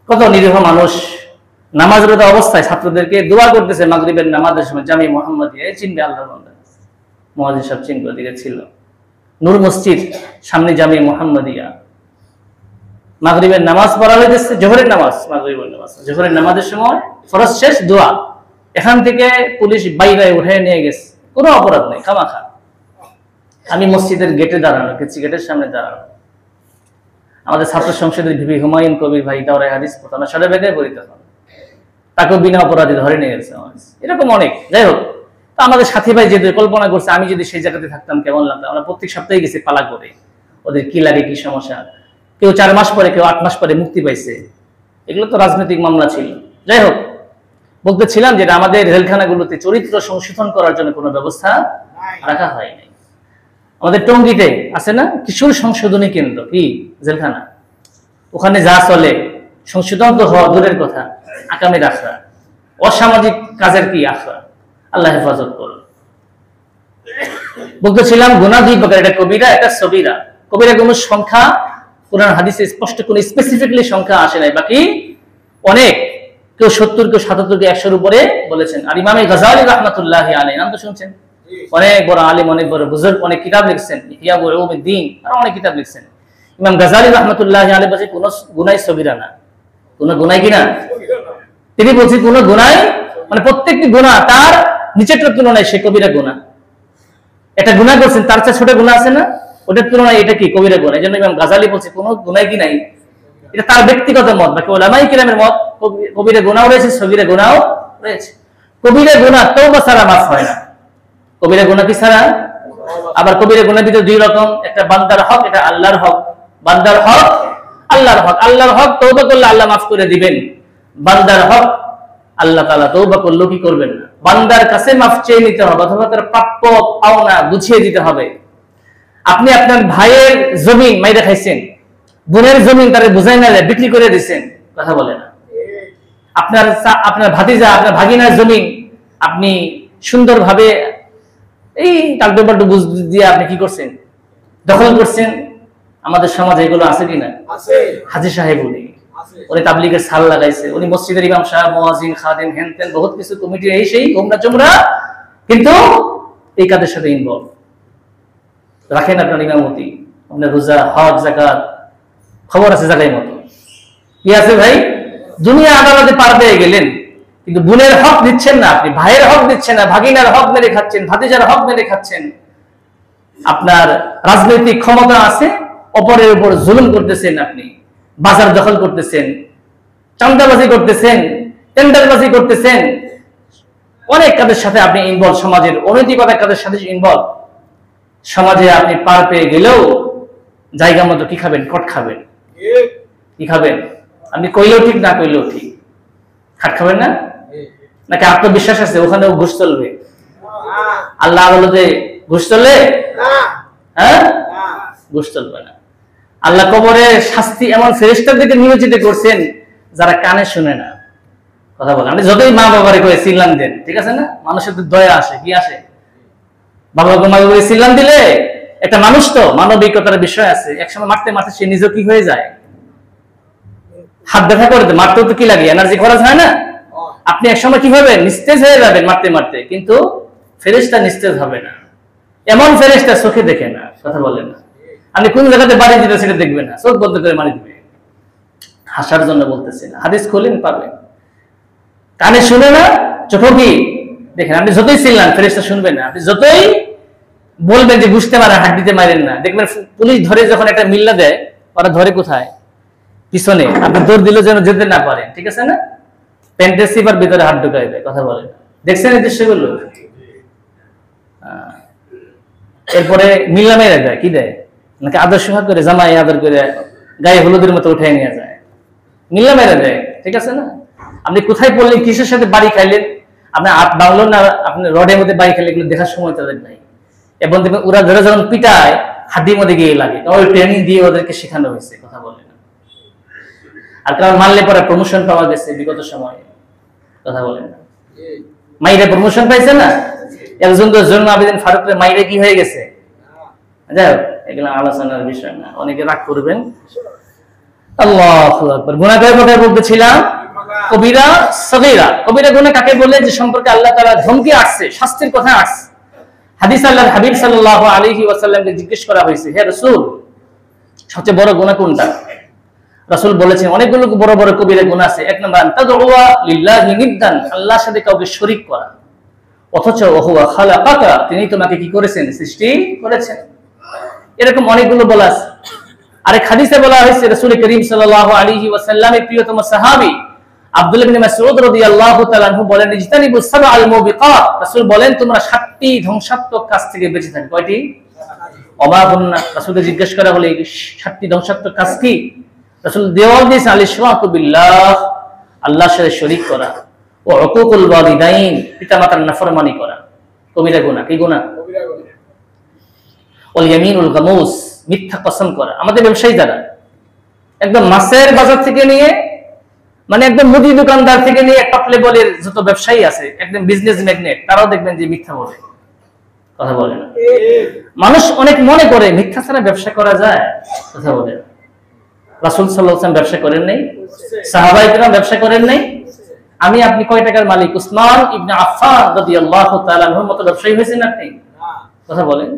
Speaker 1: কত নিরীহ মানুষ নামাজরত অবস্থায় ছাত্রদেরকে দোয়া করতেছে মাগরিবের নামাজের সময়, জামি মুহাম্মাদিয়া, চিনবে আল্লাহর বান্দা, মুয়াজ্জিন সাহেব চিনবে, ওদিকে ছিল নূর মসজিদ, সামনে জামি মুহাম্মাদিয়া। মাগরিবের নামাজ পড়া হয়েছে, জোহরের নামাজ, মাগরিবের নামাজ, জোহরের নামাজের সময় ফরজ শেষ, দোয়া। এখান থেকে পুলিশ বাইরে উঠে নিয়ে গেছে, কোনো অপরাধ নেই, খামাখা। আমি মসজিদের গেটে দাঁড়ানো, গেটের সামনে দাঁড়ানো। আমাদের ছাত্র সংসদের ভিপি হুমায়ুন কবির ভাই দাওরায়ে হাদিস পড়ানো, সারা বেগে পড়িতে হবে, তাকেও বিনা অপরাধে ধরে নিয়ে গেছে। এরকম অনেক। যাই হোক, তো আমাদের সাথী ভাই যে কল্পনা করছে আমি যদি সেই জায়গাতে থাকতাম কেমন লাগতো। আমরা প্রত্যেক সপ্তাহে গেছি পালা করে, ওদের কি লাগে, কি সমস্যা। কেউ 4 মাস পরে, কেউ 8 মাস পরে মুক্তি পাইছে। এগুলো তো রাজনৈতিক মামলা ছিল। যাই হোক, বলতেছিলাম যে আমাদের জেলখানাগুলোতে চরিত্র সংশোধন করার জন্য কোনো ব্যবস্থা রাখা হয়নি। আমাদের টঙ্গীতে আছে না কিশোর সংশোধনী কেন্দ্র, কি জেলখানা, ওখানে যা চলে সংশোধন তো হওয়া দূরের কথা, আকামের আখড়া, অসামাজিক কাজের কি আখড়া। আল্লাহ হেফাজত করুন। বলতেছিলাম গুনাহ 2 প্রকার, এটা কবিরা, এটা সগীরা। কবিরা কোনো সংখ্যা কোরআন হাদিসে স্পষ্ট কোনো স্পেসিফিকলি সংখ্যা আসে নাই, বাকি অনেক, কেউ 70, কেউ 77, কেউ 100-এর উপরে বলেছেন। আর ইমাম গাযালি রাহমাতুল্লাহি আলাইহি, নাম তো শুনছেন, অনেক বড় আলেম, অনেক বড় বুজুর্গ, অনেক কিতাব লিখছেন, ইহয়া উলুমুদ্দিন, আর অনেক কিতাব লিখছেন। ইমাম গাযালি রাহমাতুল্লাহি আলাইহি বলেন কোন গুনাহ সগীরা না, কোন গুনাহ কি না। তিনি বলছেন কোন গুনাহ, মানে প্রত্যেকটি গুনাহ তার নিচেরটার তুলনায় সে কবিরা গুনাহ। এটা গুনাহ করছেন, তার চেয়ে ছোট গুনাহ আছে না, ওটার তুলনায় এটা কি কবিরা গুনাহ। এজন্য ইমাম গাযালি বলছে কোন গুনাহ কি নাই, এটা তার ব্যক্তিগত মত, বাকি উলামায়ে কিরামের মত কবিরা গুনাহ রয়েছে, সগীরা গুনাহ রয়েছে। কবিরা গুনাহ তওবা ছাড়া মাফ হয় না। কবিরা গুনাহ কি ছাড়া? আবার কবিরা গুনাহের ভিতরে 2 রকম, একটা বান্দার হক, এটা আল্লাহর হক। বান্দার হক, আল্লাহর হক। আল্লাহর হক তওবা করলে আল্লাহ মাফ করে দিবেন। বান্দার হক আল্লাহ তাআলা তওবা করলেও কি করবেন না, বান্দার কাছে মাফ চেয়ে নিতে হবে, অথবা তার প্রাপ্য পাওনা বুঝিয়ে দিতে হবে। আপনি আপনার ভাইয়ের জমি মাইরা খাইছেন, বোনের জমি তারে বুঝাই না বিক্রি করে দিচ্ছেন, কথা বলে না। আপনার ভাতিজা, আপনার ভাগিনার জমি আপনি সুন্দরভাবে এই টাল্টু পাল্টু বুঝ দিয়ে আপনি কি করছেন, দখল করছেন। আমাদের সমাজে এগুলো আছে কিনা? হাজী সাহেব উনি তাবলীগের সাল লাগাইছে, উনি মসজিদের ইমাম সাহেব, মুয়াজ্জিন, খাদেম, হেনতেন বহুত কিছু কমিটি, এই সেই গোমরা চোমরা, কিন্তু এই কাজের সাথে ইনভলভ রাখেন। আপনার ইমামতি, আপনার রোজা, হজ, যাকাত, খবর আছে জায়গায় মতো, কি আছে ভাই? দুনিয়া আদালতে পার পেয়ে গেলেন, কিন্তু বোনের হক দিচ্ছেন না, আপনি ভাইয়ের হক দিচ্ছেন না, ভাগিনার হক মেরে খাচ্ছেন, ভাতিজার হক মেরে খাচ্ছেন। আপনার রাজনৈতিক ক্ষমতা আছে, অপরের উপর জুলুম করতেছেন, আপনি বাজার দখল করতেছেন, চাঁদাবাজি করতেছেন, টেন্ডারবাজি করতেছেন, অনেক কাজের সাথে আপনি ইনভলভ, সমাজের অনৈতিকতার কাজের সাথে ইনভলভ। সমাজে আপনি পার পেয়ে গেলেও জায়গা মতো কি খাবেন? কট খাবেন। কি খাবেন? আপনি কইলেও ঠিক, না কইলেও ঠিক, খাট খাবেন না? নাকি আত্মবিশ্বাস আছে ওখানেও ঘুষ চলবে? আল্লাহ বলতে ঘুষ চললে হ্যাঁ, গোশ চলবে না। আল্লাহ কবরে শাস্তি এমন ফেরেশতাদেরকে নিয়োজিত করছেন যারা কানে শুনে না। কথা বলেন, আপনি যতই মা বাবারে করে সিলান দেন, ঠিক আছে না, মানুষের তো দয়া আসে, কি আসে, বাবাকে মা বাবাকে সিলান দিলে একটা মানুষ তো মানবিকতার বিষয় আছে, একসময় মারতে মারতে সে নিজেও কি হয়ে যায়, হাত দেখা করে মারতেও তো কি লাগে, এনার্জি খরচ হয় না। আপনি একসময় কি হবে, নিস্তেজ হয়ে যাবেন মারতে মারতে, কিন্তু ফেরেশতা নিস্তেজ হবে না। এমন ফেরেশতা চোখে দেখে না, কথা বলেন না, আপনি কোন জায়গাতে বাড়ি দিতে সেটা দেখবেন না, চোখ বন্ধ করে মারি দিবে। হাসার জন্য বলতেছি না, হাদিস খুলেন পাবেন। কানে শুনে না, চোখে কি দেখেন, আপনি যতই চিল্লান ফেরেশতা শুনবেন না, আপনি যতই বলবেন যে বুঝতে পারেন, হাড্ডিতে মারেন না, দেখবেন পুলিশ ধরে যখন একটা মিল্লা দেয়, ওরা ধরে কোথায়, পিছনে, আপনি দৌড় দিলে যেন যেতে না পারেন, ঠিক আছে না, প্যান্টের সিপার ভিতরে হাত ঢুকাই দেয়, কথা বলেন, দেখছেন এই দৃশ্যগুলো। এরপরে মিল্লা মেরে দেয়, কি দেয়, নাকি আদর সোহাগ করে, জামাই আদর করে গায়ে হলুদের মতো উঠে নিয়ে যায়, মিল্লা মেরে দেয়, ঠিক আছে না। আপনি কোথায় পড়লেন, কিসের সাথে বাড়ি খাইলেন, আপনি বাংলো না আপনি রডের মধ্যে বাড়ি খাইলে, এগুলো দেখার সময় তাদের নাই। এবং দেখবেন ওরা ধরে যখন পিটায় হাড্ডির মধ্যে গিয়ে লাগে, ওই ট্রেনিং দিয়ে ওদেরকে শেখানো হয়েছে, কথা বলে না। আর কারণ মানলে পরে প্রমোশন পাওয়া গেছে বিগত সময়ে, কথা বলেন না, মাইরে প্রমোশন পাইছে না, একজন তো জন্ম আবেদিন ফারুকের মাইরে কি হয়ে গেছে, যাই হোক এগুলো আলোচনার বিষয় না, অনেকে রাগ করবেন। আল্লাহু আকবার। গুনাহ কয় প্রকার বলতেছিলাম, কবিরা সগীরা। কবিরা গুনাহ কাকে বলে, যে সম্পর্কে আল্লাহ তাআলা ধমকি আসছে, শাস্তির কথা আসছে। হাদিস আল্লাহর হাবিব সাল্লাল্লাহু আলাইহি ওয়াসাল্লামকে জিজ্ঞেস করা হয়েছে, হে রাসূল, সবচেয়ে বড় গুনাহ কোনটা? রাসূল বলেছেন অনেকগুলো বড় বড় কবিরা গুনাহ আছে। এক নম্বর, তাদউয়া লিল্লাহি নিদ্দান, আল্লাহর সাথে কাউকে শরীক করা, অথচ ওহুয়া খালাকাকা, তিনি তোমাকে কি করেছেন, সৃষ্টি করেছেন। এরকম অনেকগুলো বলা আছে। আরেক হাদিসে বলা হয়েছে, রাসূল করিম সাল্লাল্লাহু আলাইহি ওয়াসাল্লামের প্রিয়তম সাহাবী আব্দুল্লাহ ইবনে মাসউদ রাদিয়াল্লাহু তাআলা আনহু বলেন, ইজতানিবু সাবআল মুবিকাত, রাসূল বলেন তোমরা 7টি ধ্বংসাত্মক কাজ থেকে বেঁচে থাকো। কয়টি? অবাবুন্না। রাসূলকে জিজ্ঞেস করা হলো, এই 7টি ধ্বংসাত্মক কাজ কি? রাসূল দেওয়াল দিয়েছেন, আল ইশরাকু বিল্লাহ, আল্লাহর সাথে শরীক করা, ও উকুকুল ওয়ালিদাইন, পিতামাতার নাফরমানি করা, কবিরা গুনাহ। কি গুনাহ? কবিরা গুনাহ। ওয়াল ইয়ামিনুল গামুস, মিথ্যা কসম করা। আমাদের ব্যবসায়ী যারা একদম মাছের বাজার থেকে নিয়ে, মানে একদম মুদি দোকানদার থেকে নিয়ে টপ লেভেলের যত ব্যবসায়ী আছে, একদম বিজনেস ম্যাগনেট, তারাও দেখবেন যে মিথ্যা বলে, কথা বলে না। মানুষ অনেক মনে করে মিথ্যা ছাড়া ব্যবসা করা যায়, কথা বলে না। রাসূল সাল্লাল্লাহু আলাইহি ওয়াসাল্লাম ব্যবসা করেন নাই, সাহাবায়ে কেরাম ব্যবসা করেন নাই। আমি আপনি কয় টাকার মালিক? উসমান ইবনে আফফান রাদিয়াল্লাহু তাআলা আনহুর মতো ব্যবসায়ী হয়েছেন আপনি, কথা বলেন।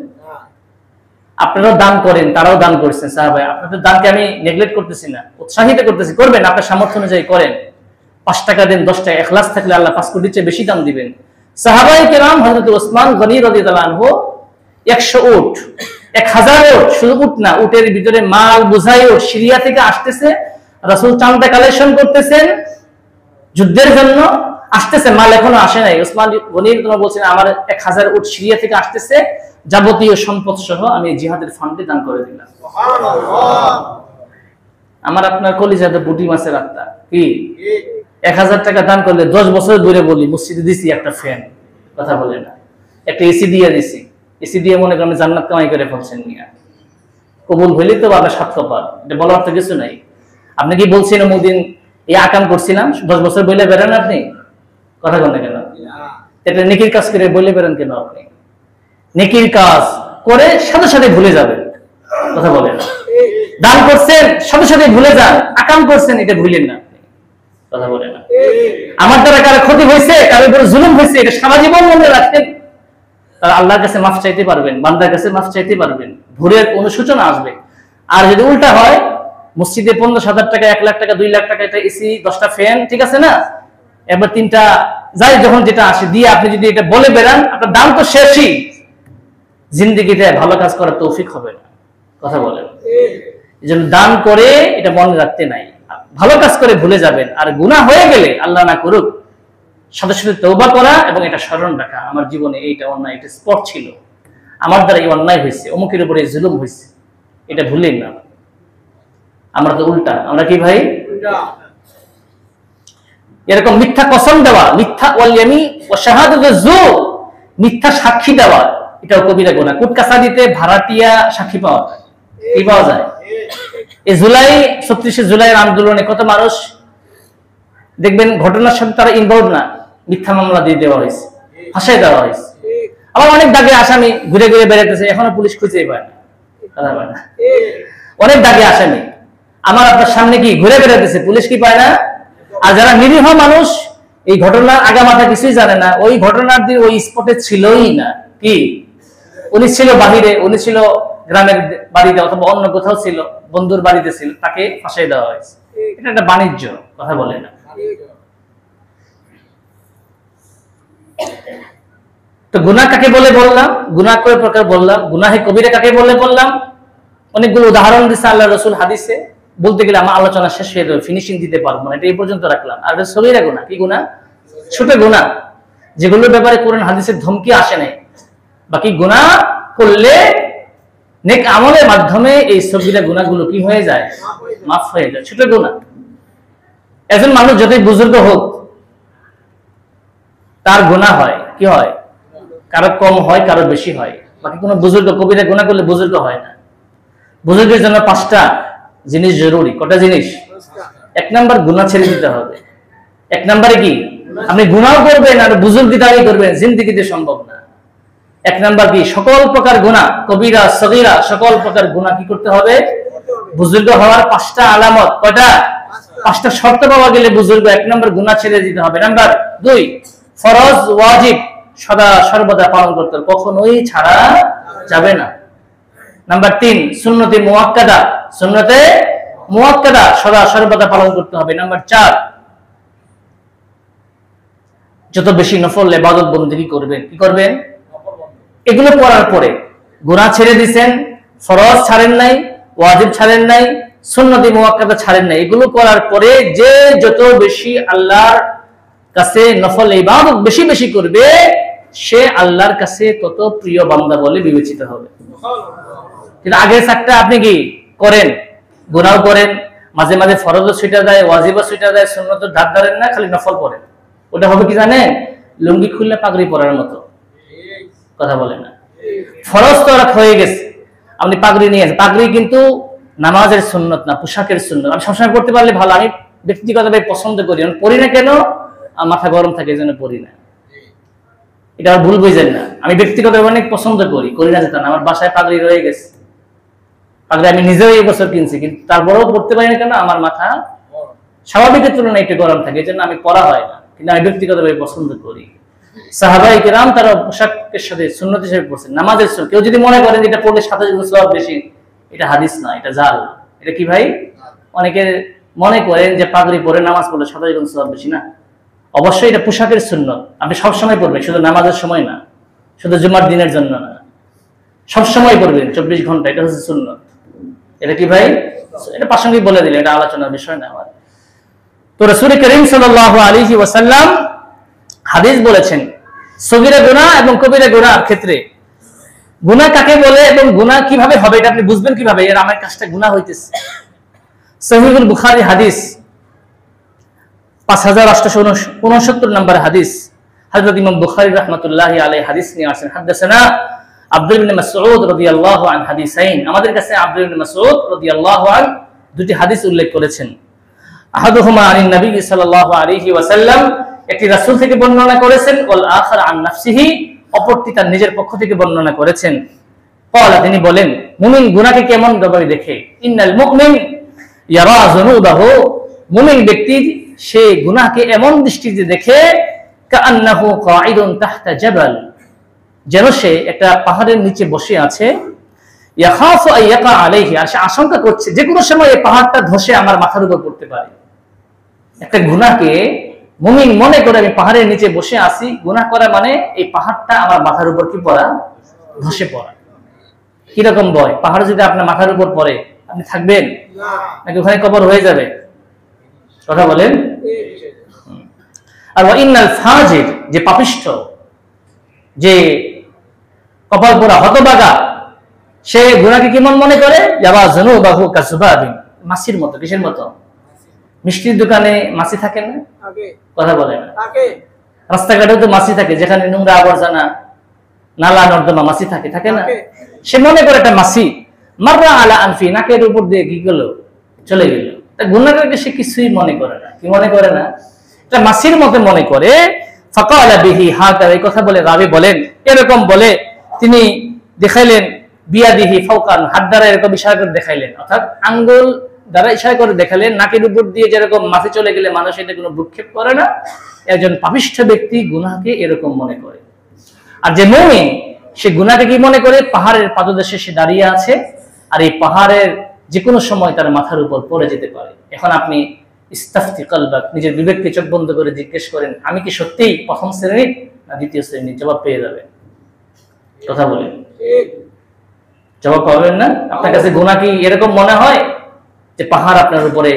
Speaker 1: আপনারাও দান করেন, তারাও দান করেছেন, সাহাবায়ে। আপনাদের দানকে আমি নেগলেক্ট করতেছি না, উৎসাহিত করতেছি, করবেন, আপনার সামর্থ্য অনুযায়ী করেন। 5 টাকা দেন, 10 টাকা, ইখলাস থাকলে আল্লাহ 5 কোটির চেয়ে বেশি দান দিবেন। সাহাবায়ে কেরাম হযরত ওসমান গনি রাদিয়াল্লাহু আনহু 100 উট, 1000 উট, শুধু উট না, উটের ভিতরে মাল বোঝাই উট সিরিয়া থেকে আসতেছে, রাসূল চাঁদা কালেকশন করতেছেন যুদ্ধের জন্য, আসতেছে, মাল এখনো আসে নাই। ওসমান গনি রাদিয়াল্লাহু বলছেন, আমার 1000 উট সিরিয়া থেকে আসতেছে, যাবতীয় সম্পদ সহ আমি জিহাদের ফান্ডে দান করে দিলাম। সুবহানাল্লাহ। আমার আপনার কলিজাতে বুটি মাছের আত্মা কি 1000 টাকা দান করলে 10 বছর ধরে বলি, মসজিদে দিছি একটা ফ্যান, কথা বলে না, একটা এসি দিয়ে দিছি, এসি দিয়ে মনে করেন জান্নাত কামাই করে ফেলছেন নিয়া, কবুল হইলে তো আপনার 7 কপাল, এটা বলার তো কিছু নাই। আপনি কি বলছেন ওদিন এই আকাম করছিলাম, 10 বছর বলে বেড়ান আপনি, কথা বলেন কেন? এটা নেকির কাজ করে বলে বেড়ান কেন আপনি? নেকির কাজ করে সাথে সাথে ভুলে যাবেন, কথা বলেন। দান করছেন সাথে সাথে ভুলে যান, আকাম করছেন এটা ভুলেন না, কথা বলেন না। আমার দ্বারা কারো ক্ষতি হয়েছে, কারো উপর জুলুম হয়েছে, এটা সারা জীবন মনে রাখতেন, তার আল্লাহর কাছে মাফ চাইতে পারবেন, বান্দার কাছে মাফ চাইতে পারবেন, ভুলের অনুশোচনা আসবে। আর যদি উল্টা হয়, মসজিদে 50,000 টাকা, 1 লাখ টাকা, 2 লাখ টাকা একটা এসি, 10টা ফ্যান, ঠিক আছে না, এবার 3টা যাই যখন যেটা আসে দিয়ে আপনি যদি এটা বলে বেড়ান, আপনার দাম তো শেষই, জিন্দেগিতে ভালো কাজ করার তৌফিক হবে না, কথা বলেন। এজন্য দান করে এটা মনে রাখতে নাই, ভালো কাজ করে ভুলে যাবেন। আর গুনাহ হয়ে গেলে আল্লাহ না করুক, সাথে সাথে তওবা করা এবং এটা স্মরণ রাখা, আমার জীবনে এইটা অন্যায়, এটা স্পট ছিল, আমার দ্বারা এই অন্যায় হয়েছে, অমুকের উপরে জুলুম হয়েছে, এটা ভুলেন না। আমরা তো উল্টা, আমরা কি ভাই? এরকম মিথ্যা কসম দেওয়া, মিথ্যা ওয়াল ইয়ামিন ওয়া শাহাদাতু যুর, মিথ্যা সাক্ষী দেওয়া, এটাও কবিরা গুনাহ। কোর্ট কাছারিতে ভাড়াটিয়া সাক্ষী পাওয়া যায়, কি পাওয়া যায়? এই জুলাই ৩৬ জুলাইয়ের আন্দোলনে কত মানুষ দেখবেন ঘটনার সাথে তারা ইনভলভ না, মিথ্যা মামলা দিয়ে দেওয়া হয়েছে, ফাঁসাই দেওয়া হয়েছে। আবার অনেক দাগে আসামি ঘুরে ঘুরে বেড়াইতেছে, এখনো পুলিশ খুঁজেই পায় না, অনেক দাগে আসামি আমার আপনার সামনে কি ঘুরে বেড়াইতেছে, পুলিশ কি পায় না? আর যারা নিরীহ মানুষ এই ঘটনার আগামাথা কিছুই জানে না, ওই ঘটনার দিন ওই স্পটে ছিলই না, কি উনি ছিল বাহিরে, উনি ছিল গ্রামের বাড়িতে অথবা অন্য কোথাও ছিল, বন্ধুর বাড়িতে ছিল, তাকে ফাঁসাই দেওয়া হয়েছে। এটা একটা বাণিজ্য, কথা বলে না। তো গুনাহ কাকে বলে বললাম, গুনাহ কয় প্রকার বললাম, গুনাহে কবিরা কাকে বলে বললাম, অনেকগুলো উদাহরণ দিচ্ছে আল্লাহ রাসূল হাদিসে। বলতে গেলে আমার আলোচনা শেষ হয়ে যাবে, ফিনিশিং দিতে পারবো না, এটা এই পর্যন্ত রাখলাম। আর সগীরা গুনাহ, কি গুনাহ? ছোট গুনাহ, যেগুলোর ব্যাপারে কোরআন হাদিসের ধমকি আসে নাই। বাকি গুনাহ করলে নেক আমলের মাধ্যমে এই সগীরা গুনাহগুলো কি হয়ে যায়? মাফ হয়ে যায়, ছোট গুনাহ। একজন মানুষ যতই বুজুর্গ হোক তার গুনাহ হয়, কি হয়? কারো কম হয়, কারো বেশি হয়। বাকি কোনো বুজুর্গ কবিরা গুনাহ করলে বুজুর্গ হয় না। বুজুর্গের জন্য 5টা জিনিস জরুরি। কটা জিনিস? 1 নাম্বার গুনাহ ছেড়ে দিতে হবে। 1 নাম্বারে কি? আপনি গুনাহ করবেন আর বুজুর্গি দাবি করবেন, জিন্দেগিতে সম্ভব না। 1 নাম্বার কি? সকল প্রকার গুনাহ, কবিরা সগীরা সকল প্রকার গুনাহ কি করতে হবে? বুজুর্গ হওয়ার 5টা আলামত। কয়টা? 5টা শর্ত পাওয়া গেলে বুজুর্গ। 1 নাম্বার গুনাহ ছেড়ে দিতে হবে। নাম্বার 2 ফরজ ওয়াজিব সদা সর্বদা পালন করতে হবে, কখনোই ছাড়া যাবে না। নাম্বার 3 সুন্নতে মুআক্কাদা, সুন্নতে মুআক্কাদা সদা সর্বদা পালন করতে হবে। নাম্বার 4 যত বেশি নফল ইবাদত বন্দেগী করবেন, কি করবেন? এগুলো করার পরে গুনাহ ছেড়ে দিবেন, ফরজ ছাড়েন নাই, ওয়াজিব ছাড়েন নাই, সুন্নতে মুআক্কাদা ছাড়েন নাই, এগুলো করার পরে যে যত বেশি আল্লাহর কাছে নফল ইবাদত বেশি বেশি করবে, সে আল্লাহর কাছে তত প্রিয় বান্দা বলে বিবেচিত হবে। কিন্তু আগের 4টা আপনি কি করেন? গুনাহ করেন, মাঝে মাঝে ফরজও ছুটা যায়, ওয়াজিবও ছুটা যায়, সুন্নত ধার ধরেন না, খালি নফল পড়েন। ওটা হবে কি জানেন? লুঙ্গি খুললে পাগড়ি পরার মতো, কথা বলে না। ফরজ তো রাত হয়ে গেছে, আপনি পাগড়ি নিয়ে আসেন। পাগড়ি কিন্তু নামাজের সুন্নত না, পোশাকের সুন্নত। আমি সবসময় পড়তে পারলে ভালো, আমি ব্যক্তিগতভাবে পছন্দ করি। আমি পড়ি না কেন? আমার মাথা গরম থাকে, এই জন্য পড়ি না। এটা আর ভুল বুঝেন না, আমি ব্যক্তিগতভাবে অনেক পছন্দ করি, করি না যেটা না। আমার বাসায় পাগড়ি রয়ে গেছে, পাগড়ি আমি নিজেও এই বছর কিনছি, কিন্তু তারপরেও পড়তে পারি না কেন? আমার মাথা স্বাভাবিকের তুলনায় একটু গরম থাকে, এই জন্য আমি পড়া হয় না, কিন্তু আমি ব্যক্তিগতভাবে পছন্দ করি। সাহাবায়ে কেরাম তারা পোশাকের সাথে সুন্নত হিসেবে পড়ছেন, নামাজের সুন্নত। কেউ যদি মনে করেন এটা পড়লে 27 গুণ সওয়াব বেশি, এটা হাদিস না, এটা জাল। এটা কি ভাই? অনেকে মনে করেন যে পাগড়ি পরে নামাজ পড়লে 27 গুণ সওয়াব বেশি, না। অবশ্যই এটা পোশাকের সুন্নত, আপনি সবসময় পড়বেন, শুধু নামাজের সময় না, শুধু জুমার দিনের জন্য না, সবসময় পড়বেন 24 ঘন্টা, এটা হচ্ছে সুন্নত। এটা কি ভাই? এটা প্রাসঙ্গিক বলে দিলে, এটা আলোচনার বিষয় না আমার। তো রাসূল করিম সাল্লাল্লাহু আলাইহি ওয়াসাল্লাম হাদিস বলেছেন সগীরা গুনাহ এবং কবিরা গুনাহর ক্ষেত্রে গুনাহ কাকে বলে এবং গুনাহ কিভাবে হবে এটা আপনি বুঝবেন কিভাবে? এর আমার কাজটা গুনাহ হইতেছে। সহিহুল বুখারী হাদিস 5869 নম্বর হাদিস, হযরত ইমাম বুখারী রাহমাতুল্লাহি আলাইহি হাদিস নিয়ে আসেন। হাদাসানা আব্দুল ইবনে মাসউদ রাদিয়াল্লাহু আন হাদিসাইন, আমাদের কাছে আব্দুল ইবনে মাসউদ রাদিয়াল্লাহু আন দুটি হাদিস উল্লেখ করেছেন। আহাদুহুমা আনিন নবী সাল্লাল্লাহু আলাইহি ওয়াসাল্লাম, একটি রাসূল থেকে বর্ণনা করেছেন, ওয়াল আখার আন নাফসিহি, অপরটি তার নিজের পক্ষ থেকে বর্ণনা করেছেন। ক্বালা, তিনি বলেন, মুমিন গুনাহকে কেমন ভাবে দেখে? ইন্নাল মুমিন ইয়ারা যুনুবাহু, মুমিন ব্যক্তি সে গুনাহকে এমন দৃষ্টিতে দেখে, কাআন্নাহু কাঈদুন তাহতা জাবাল, যেন সে একটা পাহাড়ের নিচে বসে আছে। ইয়াখাফু আইয়াকা আলাইহি, আর সে আশঙ্কা করছে যে কোনো সময় এই পাহাড়টা ধসে আমার মাথার উপর পড়তে পারে। একটা গুনাহকে মুমিন মনে করে আমি পাহাড়ের নিচে বসে আছি, গুনাহ করা মানে এই পাহাড়টা আমার মাথার উপর কি পড়া? ধসে পড়া। কিরকম ভয়? পাহাড় যদি আপনার মাথার উপর পড়ে আপনি থাকবেন নাকি ওখানে কবর হয়ে যাবে? কথা বলেন। আর ইন্নাল ফাজির, যে পাপিষ্ঠ, যে কপাল পোড়া হতভাগা, সে গুনাহকে কেমন মনে করে? যাবা যুনুবাহু কাসবাবিন, মাছির মতো। কিসের মতো? মিষ্টির দোকানে মাছি থাকে না? কথা বলে না। রাস্তাঘাটে তো মাছি থাকে, যেখানে নোংরা আবর্জনা নালা নর্দমা মাছি থাকে, থাকে না? সে মনে করে একটা মাছি মাররা আলা আনফি, নাকের উপর দিয়ে কি গেল, চলে গেল। তা গুনাহগারকে সে কিছুই মনে করে না। কি মনে করে না? এটা মাছির মতো মনে করে। ফাকালা বিহি হাকা, এই কথা বলে রাবি বলেন, এরকম বলে তিনি দেখাইলেন বিয়াদিহি ফাওকান, হাত দ্বারা এরকম ইশারা করে দেখাইলেন, অর্থাৎ আঙ্গুল দ্বারা ইশারা করে দেখালেন নাকের উপর দিয়ে যেরকম মাছি চলে গেলে মানুষ এটা কোনো ভ্রুক্ষেপ করে না, একজন পাপিষ্ঠ ব্যক্তি গুনাহকে এরকম মনে করে। আর যে মুমিন সে গুনাহকে কি মনে করে? পাহাড়ের পাদদেশে সে দাঁড়িয়ে আছে, আর এই পাহাড়ের যে কোনো সময় তার মাথার উপর পড়ে যেতে পারে। এখন আপনি ইস্তাফতি কলবাক, নিজের বিবেককে চোখ বন্ধ করে জিজ্ঞেস করেন, আমি কি সত্যিই প্রথম শ্রেণীর না দ্বিতীয় শ্রেণীর? জবাব পেয়ে যাবেন। কথা বলেন, জবাব পাবেন না? আপনার কাছে গুনাহ কি এরকম মনে হয় যে পাহাড় আপনার উপরে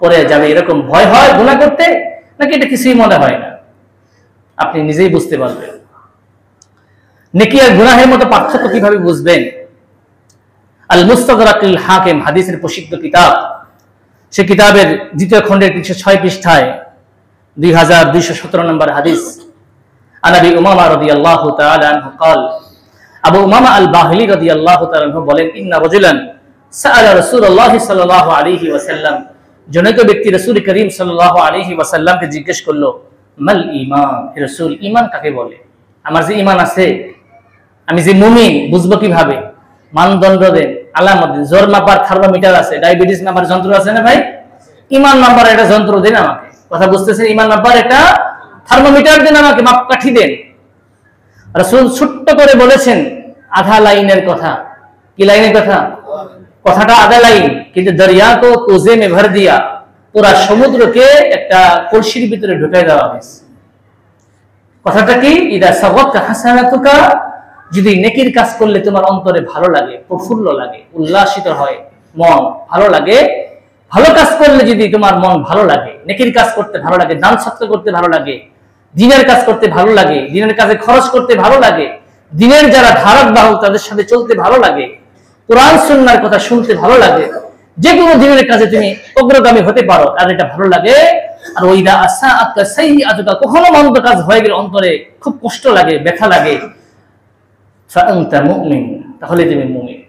Speaker 1: পড়ে যাবে, এরকম ভয় হয় গুনাহ করতে, নাকি এটা কিছুই মনে হয় না? আপনি নিজেই বুঝতে পারবেন। নেকি আর গুনাহের মতো পার্থক্য কিভাবে বুঝবেন? আল মুস্তাদরাকুল হাকিম, হাদিসের প্রসিদ্ধ কিতাব, সে কিতাবের দ্বিতীয় খণ্ডের 306 পৃষ্ঠায় 2217 নম্বর হাদিস। আনাবি উমামা রাদিয়াল্লাহু তাআলা আনহু قال, আবু উমামা আল বাহিলি রাদিয়াল্লাহু তাআলা আনহু বলেন, ইন্না রাজুলান সাআলা রাসূলুল্লাহ সাল্লাল্লাহু আলাইহি ওয়াসাল্লাম, জনৈক ব্যক্তি রাসূল করিম সাল্লাল্লাহু আলাইহি ওয়াসাল্লামকে জিজ্ঞেস করলো, মাল ঈমান, হে রাসূল ঈমান কাকে বলে? আমার যে ঈমান আছে, আমি যে মুমিন, বুঝবো কিভাবে? মানদণ্ড দেন, আলামত দেন। জ্বর মাপার থার্মোমিটার আছে, ডায়াবেটিস মাপার যন্ত্র আছে না ভাই? ঈমান মাপার একটা যন্ত্র দেন আমাকে। কথা বুঝতেছেন? ঈমান মাপার একটা থার্মোমিটার দেন আমাকে, মাপকাঠি দেন। রাসূল ছোট্ট করে বলেছেন আধা লাইনের কথা। কি লাইনের কথা? কথাটা আধা লাইন, কিন্তু দরিয়া কো কোজে মে ভর দিয়া, পুরা সমুদ্রকে একটা কলসির ভিতরে ঢুকাই দেওয়া হয়েছে। কথাটা কি? ইদা সাগাতকা হাসানাতুকা, যদি নেকির কাজ করলে তোমার অন্তরে ভালো লাগে, প্রফুল্ল লাগে, উল্লাসিত হয়, মন ভালো লাগে, ভালো কাজ করলে যদি তোমার মন ভালো লাগে, নেকির কাজ করতে ভালো লাগে, দান সৎকার করতে ভালো লাগে, দিনের কাজ করতে ভালো লাগে, দিনের কাজে খরচ করতে ভালো লাগে, দিনের যারা ধারক বাহক তাদের সাথে চলতে ভালো লাগে, কোরআন সুন্নাহর কথা শুনতে ভালো লাগে, যে কোনো দিনের কাজে তুমি অগ্রগামী হতে পারো, আর এটা ভালো লাগে। আর ওইদা আসাআতকা সাইয়্যাতুকা, কখনো মন্দ কাজ হয়ে গেলে অন্তরে খুব কষ্ট লাগে, ব্যথা লাগে, ফাআনতা মুমিন, তাহলে তুমি মুমিন।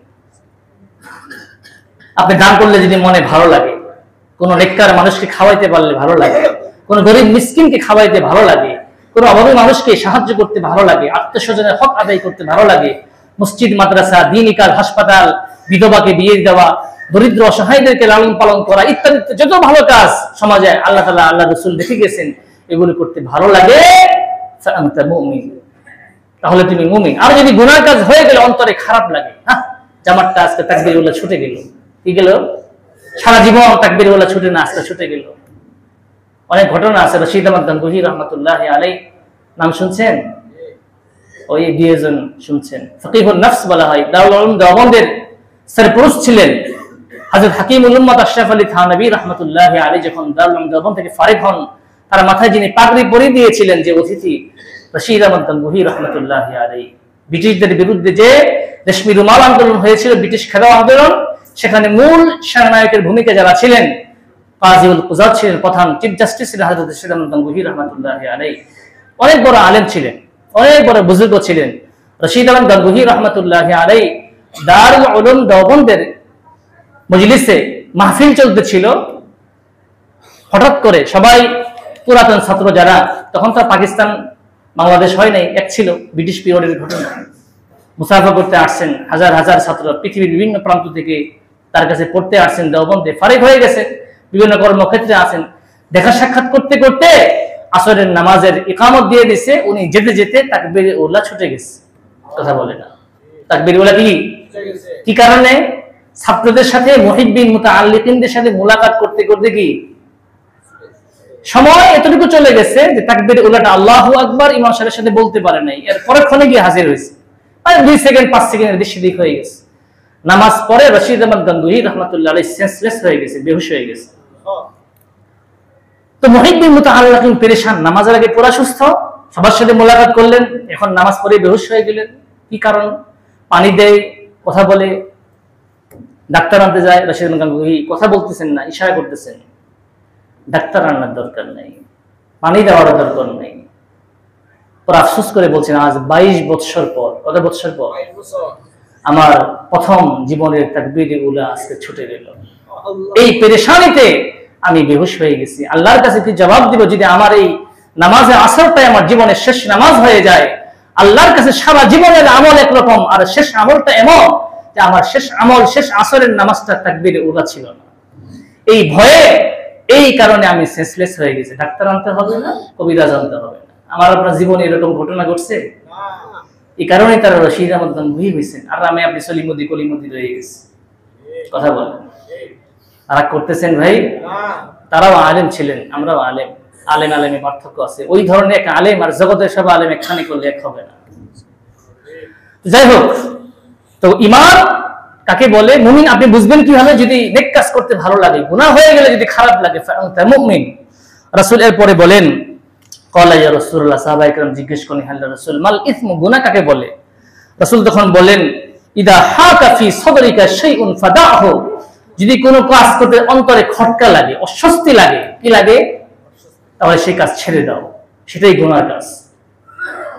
Speaker 1: আপনি দান করলে যদি মনে ভালো লাগে, কোন নেককার মানুষকে খাওয়াইতে পারলে ভালো লাগে, কোন গরিব মিসকিনকে খাওয়াইতে ভালো লাগে, কোন অভাবী মানুষকে সাহায্য করতে ভালো লাগে, আত্মীয়স্বজনের হক আদায় করতে ভালো লাগে, মসজিদ, মাদ্রাসা, দ্বীনি কাজ, হাসপাতাল, বিধবাকে বিয়ে দেওয়া, দরিদ্র অসহায়দেরকে লালন পালন করা, ইত্যাদি যত ভালো কাজ সমাজে আল্লাহ তাআলা, আল্লাহ রাসূল দেখে গেছেন, এগুলো করতে ভালো লাগে, ফাআনতা মুমিন, তাহলে তুমি মুমিন। আর যদি গুনাহ কাজ হয়ে গেলে অন্তরে খারাপ লাগে, হ্যাঁ জামাতটা আজকে তাকবীরওয়ালা ছুটে গেল, কি গেল, সারা জীবন তাকবীরওয়ালা ছুটে না, আজকে ছুটে গেল। অনেক ঘটনা আছে। রশিদ আহমদ গঙ্গোহী রাহমাতুল্লাহি আলাইহি, নাম শুনছেন? ওই দুইজন শুনছেন। ফকিহুন নফস বলা হয়, দারুল উলুম দেওবন্দের সরপুরুষ ছিলেন হযরত হাকিমুল উম্মাত আশরাফ আলী থানভী রাহমাতুল্লাহি আলাইহি। যখন দারুল উলুম দেওবন্দ থেকে ফারিগ হন, তার মাথায় যিনি পাগড়ি পরিয়ে দিয়েছিলেন, যে অতিথি, রশিদ আহমদ গঙ্গোহী রাহমাতুল্লাহি আলাইহি। ব্রিটিশদের বিরুদ্ধে যে রেশমি রুমাল আন্দোলন হয়েছিল, ব্রিটিশ খেদাও আন্দোলন, সেখানে মূল সেনানায়কের ভূমিকা যারা ছিলেন, কাজীউল কুযাত ছিলেন, প্রধান চিফ জাস্টিস ছিলেন হযরত রশিদ আহমদ গঙ্গোহী রাহমাতুল্লাহি আলাইহি। অনেক বড় আলেম ছিলেন, অনেক বড় বুজুর্গ ছিলেন রশিদ আহমদ গঙ্গোহী রাহমাতুল্লাহি আলাইহি। দারুল উলুম দেওবন্দের মজলিসে মাহফিল চলতেছিল, হঠাৎ করে সবাই পুরাতন ছাত্র যারা, তখন তো পাকিস্তান বাংলাদেশ হয় নাই, এক ছিল, ব্রিটিশ পিরিয়ডের ঘটনা, মুসাফা করতে আসছেন হাজার হাজার ছাত্র, পৃথিবীর বিভিন্ন প্রান্ত থেকে তার কাছে পড়তে আসছেন দেওবন্দে, ফারিগ হয়ে গেছে, বিভিন্ন কর্মক্ষেত্রে আছেন। দেখা সাক্ষাৎ করতে করতে আসরের নামাজের ইকামত দিয়ে দিছে, উনি যেতে যেতে তাকবীরে উলা ছুটে গেছে। কথা বলে না, তাকবীরে উলা কি কারণে? ছাত্রদের সাথে, মুহিব্বিন মুতাআল্লিকিনদের সাথে মুলাকাত করতে করতে কি সময় এতটুকু চলে গেছে যে তাকবীরে উলাটা আল্লাহু আকবার ইমাম সাহেবের সাথে বলতে পারে নাই, এর পরক্ষণে গিয়ে হাজির হয়েছে, মানে 2 সেকেন্ড 5 সেকেন্ডের বেশি দিক হয়ে গেছে। নামাজ পড়ে রশিদ আহমদ গঙ্গোহী রাহমাতুল্লাহি আলাইহি সেন্সলেস হয়ে গেছে, বেহুশ হয়ে গেছে। তো মুহিব্বিন মুতাআল্লিকিন পেরেশান, নামাজের আগে পুরা সুস্থ, সবার সাথে মোলাকাত করলেন, এখন নামাজ পড়ে বেহুশ হয়ে গেলেন। কি কারণ? পানি দেয়, কথা বলে, ডাক্তার আনতে যায়, রশিদ আহমদ গঙ্গোহী কথা বলতেছেন না, ইশারা করতেছেন। ডাক্তার আনার দরকার নেই, পানি দেওয়ার দরকার নেই, পর আফসোস করে বলছেন আজ 22 বছর পর, কত বছর পর আমার প্রথম জীবনের তাকবীরে উলা আজকে ছুটে গেল। এই পেরেশানিতে আমি বেহুশ হয়ে গেছি। আল্লাহর কাছে কি জবাব দিব যদি আমার এই নামাজে আসরটাই আমার জীবনের শেষ নামাজ হয়ে যায়? আল্লাহর কাছে সারা জীবনের আমল একরকম, আর শেষ আমলটা এমন যে আমার শেষ আমল শেষ আসরের নামাজটা তাকবীরে উলা ছিল না। এই ভয়ে, এই কারণে আমি সেন্সলেস হয়ে গেছি। ডাক্তার আনতে হবে না, কবিরাজ আনতে হবে না। আমার আপনার জীবনে এরকম ঘটনা ঘটছে? এই কারণে তারা রশিদ আহমদ গঙ্গুহি হয়েছেন, আর আমি আপনি সলিমুদ্দি কলিমুদ্দি রয়ে গেছি। কথা বলেন, তারা করতেছেন ভাই? তারাও আলেম ছিলেন, আমরাও আলেম। আলেম আলেমে পার্থক্য আছে। ওই ধরনের এক আলেম আর জগতের সব আলেম একখানে করলে এক হবে না। যাই হোক, তো ঈমান কাকে বলে? মুমিন আপনি বুঝবেন কিভাবে? যদি নেক কাজ করতে ভালো লাগে, গুনাহ হয়ে গেলে যদি খারাপ লাগে, তা মুমিন। রাসূল এর পরে বলেন, ক্বালা ইয়া রাসূলুল্লাহ, সাহাবায়ে কেরাম জিজ্ঞেস করেন, হে আল্লাহর রাসূল, মাল ইসমু, গুনাহ কাকে বলে? রাসূল তখন বলেন, ইদা হাকা ফি সাদরিকা শাইউন ফাদাহু, যদি কোনো কাজ করতে অন্তরে খটকা লাগে, অস্বস্তি লাগে, কি লাগে, তাহলে সেই কাজ ছেড়ে দাও, সেটাই গুনার কাজ।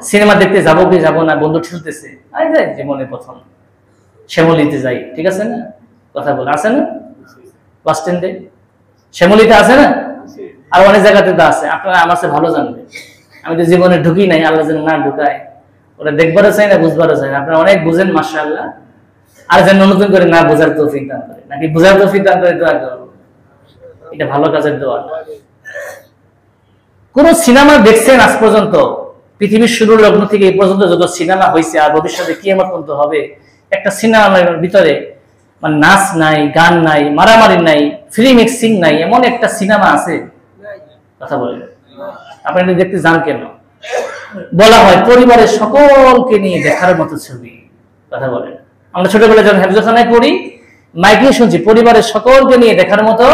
Speaker 1: সিনেমা দেখতে যাবো কি যাবো না, বন্ধু ঠেলতেছে, আয় যাই জীবনে প্রথম শ্যামলিতে যাই, ঠিক আছে না? কথা বলে আছে না? বাস স্ট্যান্ডে শ্যামলিতে আছে না? আর অনেক জায়গাতে তো আছে, আপনারা আমার কাছে ভালো জানবেন। আমি তো জীবনে ঢুকি নাই, আল্লাহ যেন না ঢুকায়। ওরা দেখবারও চাই না, বুঝবারও চাই না। আপনারা অনেক বুঝেন মাশাআল্লাহ, আর যেন নতুন করে না বোঝার তৌফিক দান করে, নাকি বোঝার তৌফিক দান করে দোয়া করো। এটা ভালো কাজের দোয়া। কোন সিনেমা দেখছেন আজ পর্যন্ত? পৃথিবীর শুরুর লগ্ন থেকে এই পর্যন্ত যত সিনেমা হয়েছে আর ভবিষ্যতে কিয়ামত পর্যন্ত হবে, একটা সিনেমার ভিতরে মানে নাচ নাই, গান নাই, মারামারি নাই, ফ্রি মিক্সিং নাই, এমন একটা সিনেমা আছে? কথা বলেন, আপনি এটা দেখতে যান কেন? বলা হয় পরিবারের সকলকে নিয়ে দেখার মতো ছবি। কথা বলেন, আমরা ছোটবেলায় যখন হেফজখানায় পড়ি, মাইকে শুনছি পরিবারের সকলকে নিয়ে দেখার মতো।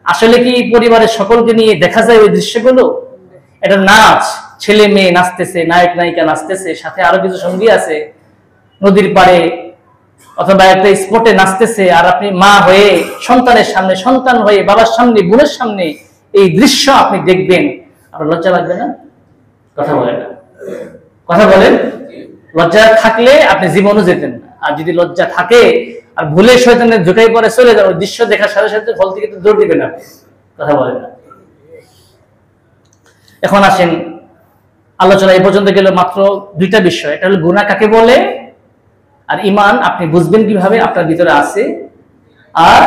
Speaker 1: আসলে কি পরিবারের সকলকে নিয়ে দেখা যায় ওই দৃশ্যগুলো? এটা নাচ, ছেলে মেয়ে নাচতেছে, নায়ক নায়িকা নাচতেছে, সাথে আরো কিছু সঙ্গী আছে, নদীর পাড়ে অথবা একটা স্পটে নাচতেছে, আর আপনি মা হয়ে সন্তানের সামনে, সন্তান হয়ে বাবার সামনে, বোনের সামনে এই দৃশ্য আপনি দেখবেন, আপনার লজ্জা লাগবে না? কথা বলেন না, কথা বলেন। লজ্জা থাকলে আপনি জীবনও যেতেন না, আর যদি লজ্জা থাকে আর ভুলে শয়তানের ঝুঁকাই পরে চলে যান, ওই দৃশ্য দেখার সাথে সাথে ফল থেকে দৌড় দিবেন আপনি। কথা বলেন না। এখন আসেন, আলোচনা এই পর্যন্ত গেল মাত্র দুইটা বিষয়। এটা হলো গুনাহ কাকে বলে, আর ঈমান আপনি বুঝবেন কিভাবে আপনার ভিতরে আছে। আর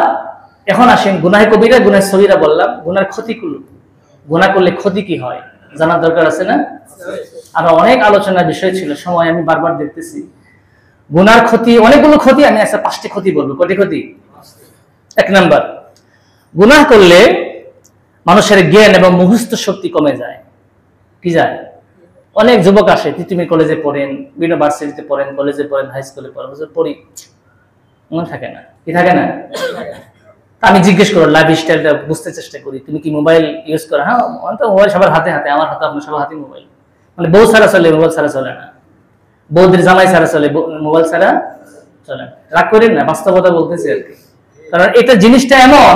Speaker 1: এখন আসেন গুনাহে কবিরা, গুনাহে সগীরা বললাম, গুনার ক্ষতিগুলো, গুনাহ করলে ক্ষতি কি হয় জানার দরকার আছে না? আরো অনেক আলোচনার বিষয় ছিল, সময় আমি বারবার দেখতেছি। গুনার ক্ষতি অনেকগুলো ক্ষতি, আমি আজকে 5টি ক্ষতি বলবো। কয়টি ক্ষতি? 1 নাম্বার, গুনাহ করলে মানুষের জ্ঞান এবং মুখস্থ শক্তি কমে যায়। কি যায়? অনেক যুবক আসে, তুমি কলেজে পড়েন, ইউনিভার্সিটিতে পড়েন, কলেজে পড়েন, হাই স্কুলে পড়েন, পড়ি, মনে থাকে না। কি থাকে না? আমি জিজ্ঞেস করো, লাইফ স্টাইলটা বুঝতে চেষ্টা করি, তুমি কি মোবাইল ইউজ করো? হ্যাঁ, মোবাইল সবার হাতে হাতে, আমার হাতে, আপনার সবার হাতে মোবাইল। মানে বউ ছাড়া চলে, মোবাইল ছাড়া চলে না। বৌদির জামাই ছাড়া চলে, মোবাইল ছাড়া চলে না। রাগ করেন না, বাস্তবতা বলতেছি আর কি। কারণ এটা জিনিসটা এমন,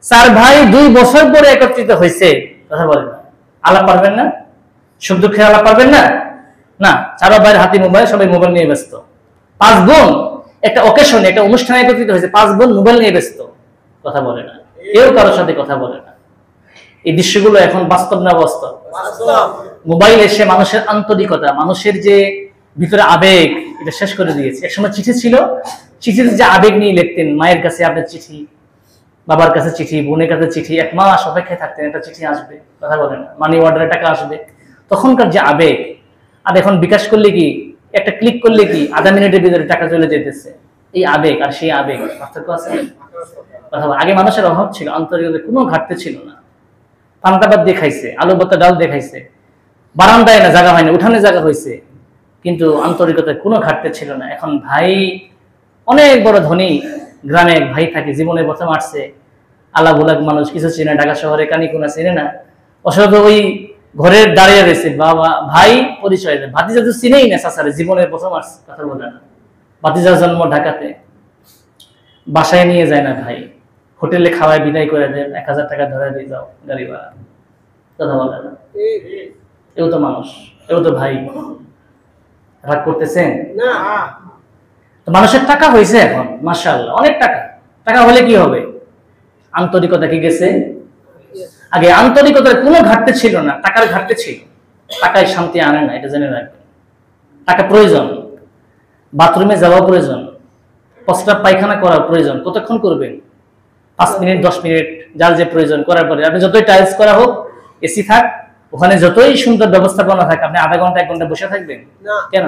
Speaker 1: 4 ভাই 2 বছর পরে একত্রিত হয়েছে, কথা বলেন না, আলাপ পারবেন না, সুখ দুঃখের আলাপ পারবেন না, না। 4 ভাইয়ের হাতে মোবাইল, সবাই মোবাইল নিয়ে ব্যস্ত। 5 বোন একটা অকেশনে, একটা অনুষ্ঠানে একত্রিত হয়েছে, 5 বোন মোবাইল নিয়ে ব্যস্ত, কথা বলে না, কেউ কারোর সাথে কথা বলে না। এই দৃশ্যগুলো এখন বাস্তব না বাস্তব? মোবাইল এসে মানুষের আন্তরিকতা, মানুষের যে ভিতরে আবেগ, এটা শেষ করে দিয়েছে। একসময় চিঠি ছিল, চিঠিতে যে আবেগ নিয়ে লিখতেন, মায়ের কাছে আপনার চিঠি, বাবার কাছে চিঠি, বোনের কাছে চিঠি, 1 মাস অপেক্ষায় থাকতেন একটা চিঠি আসবে, কথা বলে না, মানি অর্ডারে টাকা আসবে, তখনকার যে আবেগ। আর এখন বিকাশ করলে কি, একটা ক্লিক করলে কি আধা মিনিটের ভিতরে টাকা চলে যেতেছে। এই আবেগ আর সেই আবেগ পার্থক্য আছে। কথা বলে, আগে মানুষের অভাব ছিল, আন্তরিকতার কোনো ঘাটতি ছিল না। পান্তাবাদ দেখাইছে, আলু ভর্তা ডাল দেখাইছে, বারান্দায় না জায়গা হয় না, উঠানে জায়গা হয়েছে, কিন্তু আন্তরিকতার কোনো ঘাটতি ছিল না। এখন ভাই অনেক বড় ধনী, গ্রামে এক ভাই থাকে, জীবনে প্রথম আসছে, আলা বুলাক মানুষ, কিছু চিনে, ঢাকা শহরে কানিকুনা চিনে না, অসত ওই ঘরের দাঁড়িয়ে রয়েছে, বাবা ভাই পরিচয় দেয়, ভাতিজা তো চিনেই না, চাচারে জীবনের প্রথম আসছে, কথা বলে না। ভাতিজার জন্ম ঢাকাতে, বাসায় নিয়ে যায় না ভাই, হোটেলে খাওয়ায় বিদায় করে দেন, 1000 টাকা ধরে দিয়ে যাও গাড়ি ভাড়া, কথা বলে না। এও তো মানুষ, এও তো ভাই। রাগ করতেছেন
Speaker 2: না।
Speaker 1: তো মানুষের টাকা হয়েছে এখন মাশাআল্লাহ, অনেক টাকা। টাকা হলে কি হবে? আন্তরিকতা কি গেছে? আগে আন্তরিকতার কোনো ঘাটতি ছিল না, টাকার ঘাটতি ছিল। টাকায় শান্তি আনে না, এটা জেনে রাখবেন। টাকা প্রয়োজন, বাথরুমে যাওয়া প্রয়োজন, প্রস্রাব পায়খানা করা প্রয়োজন। কতক্ষণ করবেন? 5 মিনিট 10 মিনিট, যার যে প্রয়োজন করার পরে আপনি যতই টাইলস করা হোক, এসি থাক, ওখানে যতই সুন্দর ব্যবস্থাপনা থাকে, আপনি আধা ঘন্টা 1 ঘন্টা বসে থাকবেন কেন?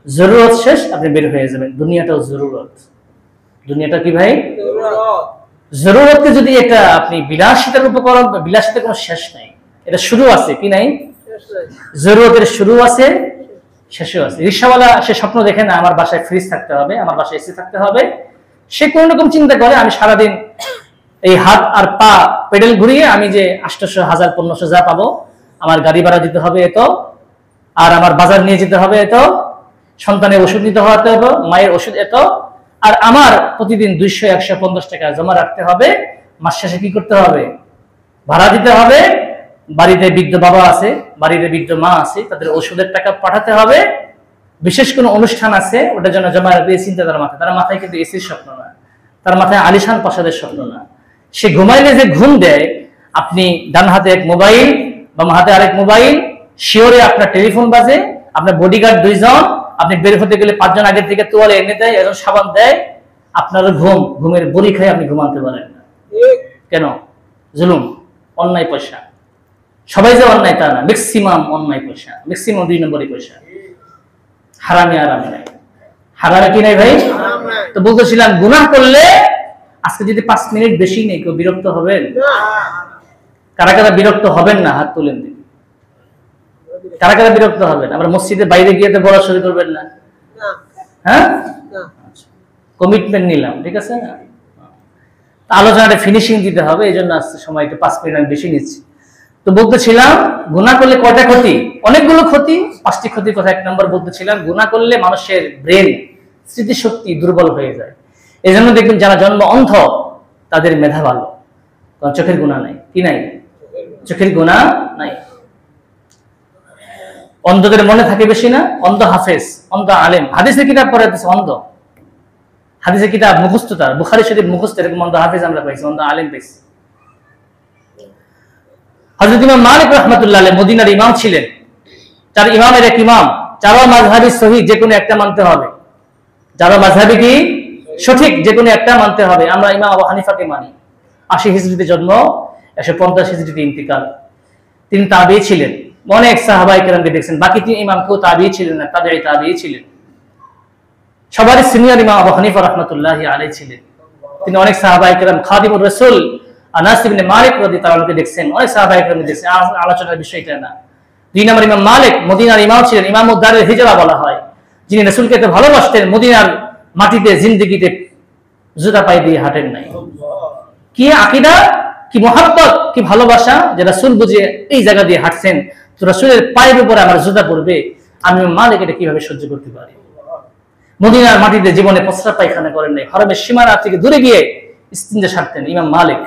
Speaker 1: জরুরত শেষ, আপনি বের হয়ে যাবেন। দুনিয়াটাও জরুরত। দুনিয়াটা কি ভাই? জরুরতকে যদি এটা আপনি বিলাসিতার উপকরণ, বিলাসিতার কোনো শেষ নাই, এটা শুরু আছে কি নাই? জরুরতের শুরু আছে, শেষও আছে। রিকশাওয়ালা সে স্বপ্ন দেখে না আমার বাসায় ফ্রিজ থাকতে হবে, আমার বাসায় এসি থাকতে হবে। সে কোন রকম চিন্তা করে আমি সারাদিন এই হাত আর পা পেডেল ঘুরিয়ে আমি যে 800 1000 1500 যা পাবো, আমার গাড়ি ভাড়া দিতে হবে এত, আর আমার বাজার নিয়ে যেতে হবে এত, সন্তানের ওষুধ নিতে হবে, মায়ের ওষুধ এত, আর আমার প্রতিদিন 200 150 টাকা জমা রাখতে হবে। মাস শেষে কি করতে হবে? ভাড়া দিতে হবে। বাড়িতে বৃদ্ধ বাবা আছে, বাড়িতে বৃদ্ধ মা আছে, তাদের ওষুধের টাকা পাঠাতে হবে। বিশেষ কোনো অনুষ্ঠান আছে, ওটার জন্য জমা রাখবে চিন্তা তার মাথায়। তার মাথায় কিন্তু এসির স্বপ্ন না, তার মাথায় আলিশান প্রাসাদের স্বপ্ন না। সে ঘুমাইলে যে ঘুম দেয়, আপনি ডান হাতে এক মোবাইল, বাম হাতে আরেক মোবাইল, শিওরে আপনার টেলিফোন বাজে, আপনার বডিগার্ড 2 জন, আপনি বের হতে গেলে 5 জন আগের থেকে তোয়ালে এনে দেয়, একজন সাবান দেয়, আপনার ঘুমের বড়ি খাই আপনি ঘুমাতে পারেন না। কেন? জুলুম, অন্যায় পয়সা। সবাই যে অন্যায় তা না, ম্যাক্সিমাম অন্যায় পয়সা, ম্যাক্সিমাম 2 নম্বরই পয়সা। হারামি আরামি নাই। হারামি কি নাই ভাই? তো বলতেছিলাম গুনাহ করলে আজকে যদি 5 মিনিট বেশি নেই, কেউ বিরক্ত হবেন? কারা কারা বিরক্ত হবেন না হাত তুলেন দিন। কারা কারা বিরক্ত হবেন? আমরা মসজিদের বাইরে গিয়ে তো বলা শুরু করবেন না, হ্যাঁ? কমিটমেন্ট নিলাম, ঠিক আছে না? আলোচনাটা ফিনিশিং দিতে হবে, এই জন্য আজকে সময়টা 5 মিনিট আমি বেশি নিচ্ছি। তো বলতেছিলাম গুনাহ করলে কয়টা ক্ষতি? অনেকগুলো ক্ষতি। 5টি ক্ষতির কথা 1 নম্বর বলতেছিলাম, গুনাহ করলে মানুষের ব্রেন, স্মৃতিশক্তি দুর্বল হয়ে যায়। এই জন্য দেখবেন যারা জন্ম অন্ধ তাদের মেধা ভালো, কারণ চোখের গুনাহ নাই। কি নাই? চোখের গুনাহ নাই। অন্ধদের মনে থাকে বেশি না? অন্ধ হাফেজ, অন্ধ আলেম, হাদিসের কিতাব পড়াইতেছে অন্ধ, হাদিসের কিতাব মুখস্থ, তার বুখারী শরীফ মুখস্থ, এরকম অন্ধ হাফেজ আমরা পাইছি, অন্ধ আলেম পাইছি। হযরত ইমাম মালিক রাহমাতুল্লাহ আলাইহি মদিনার ইমাম ছিলেন। তার ইমামের এক ইমাম, চারো মাযহাবি সহিহ, যে কোনো একটা মানতে হবে। চারো মাযহাবি কি সঠিক, যে কোনো একটা মানতে হবে। আমরা ইমাম আবু হানিফাকে মানি। 80 হিজরিতে জন্ম, 150 হিজরিতে ইন্তিকাল। তিনি তাবেঈ ছিলেন। অনেক সাহাবায়ে কেরামকে দেখছেন, বাকি 3 ইমাম কেউ তাবেঈ ছিলেন না, তাবেঈ ছিলেন। সবারই সিনিয়র ইমাম আবু হানিফা রাহমাতুল্লাহি আলাইহি ছিলেন। তিনি অনেক সাহাবায়ে কেরাম, খাদিমুর রাসূল আনাস ইবনে মালিক রাদিয়াল্লাহু আনহু দেখছেন, অনেক সাহাবায়ে কেরাম দেখছেন। আলোচনার বিষয় এটা না। 2 নম্বর ইমাম মালিক মদিনার ইমাম ছিলেন, ইমামুদ দারুল হিজরা বলা হয়, যিনি রাসূলকে এত ভালোবাসতেন, মদিনার মাটিতে জিন্দেগিতে জুতা পায়ে দিয়ে হাঁটেন নাই। কি আকীদা, কি মুহাব্বত, কি ভালোবাসা, যে রাসূল বুঝে এই জায়গা দিয়ে হাঁটছেন, তো রাসূলের পায়ের উপরে আমার জুতা পড়বে, আমি মালিক এটা কিভাবে সহ্য করতে পারি? মদিনার মাটিতে জীবনে প্রস্রাব পায়খানা করেন নাই, হরমের সীমানা থেকে দূরে গিয়ে ইস্তিনজা সারতেন ইমাম মালিক।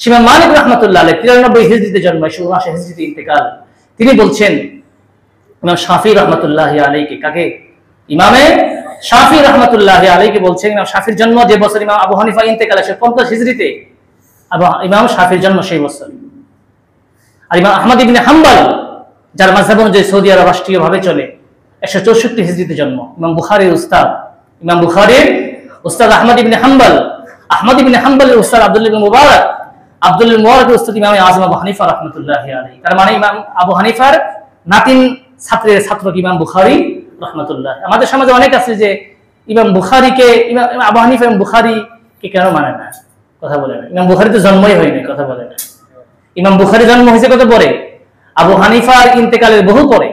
Speaker 1: ইমাম মালিক রাহমাতুল্লাহ আলাইহি 93 হিজরিতে জন্ম, 79 হিজরিতে ইন্তেকাল। তিনি বলছেন ইমাম শাফি রাহমাতুল্লাহি আলাইহি, কাকে? ইমামে শাফি রাহমাতুল্লাহি আলাইহি বলছেন, ইমাম শাফির জন্ম যে বছর ইমাম আবু হানিফা ইন্তেকাল 150 হিজরিতে, ইমাম শাফির জন্ম সেই বছর। আর ইমাম আহমদ ইবনে হাম্বল, যার মাযহাব অনুযায়ী সৌদি আরব রাষ্ট্রীয়ভাবে চলে, 164 হিজরিতে জন্ম। ইমাম বুখারীর উস্তাদ, ইমাম বুখারীর উস্তাদ আহমদ ইবনে হাম্বল, আহমদ ইবনে হাম্বলের উস্তাদ আব্দুল্লাহ ইবনে মুবারক, আব্দুল্লাহ ইবনে মুবারকের উস্তাদ ইমাম আযম আবু হানিফা রাহমাতুল্লাহি আলাইহি। তার মানে ইমাম আবু হানিফার নাতিন ছাত্রের ছাত্র ইমাম বুখারী রাহমাতুল্লাহ। আমাদের সমাজে অনেক আছে যে ইমাম বুখারীকে, ইমাম আবু হানিফা ইমাম বুখারীকে কেন মানে না, কথা বলে না। ইমাম বুখারী তো জন্মই হয়নি, কথা বলে না। ইমাম বুখারী জন্ম হয়েছে কত পরে? আবু হানিফার ইন্তেকালের বহু পরে।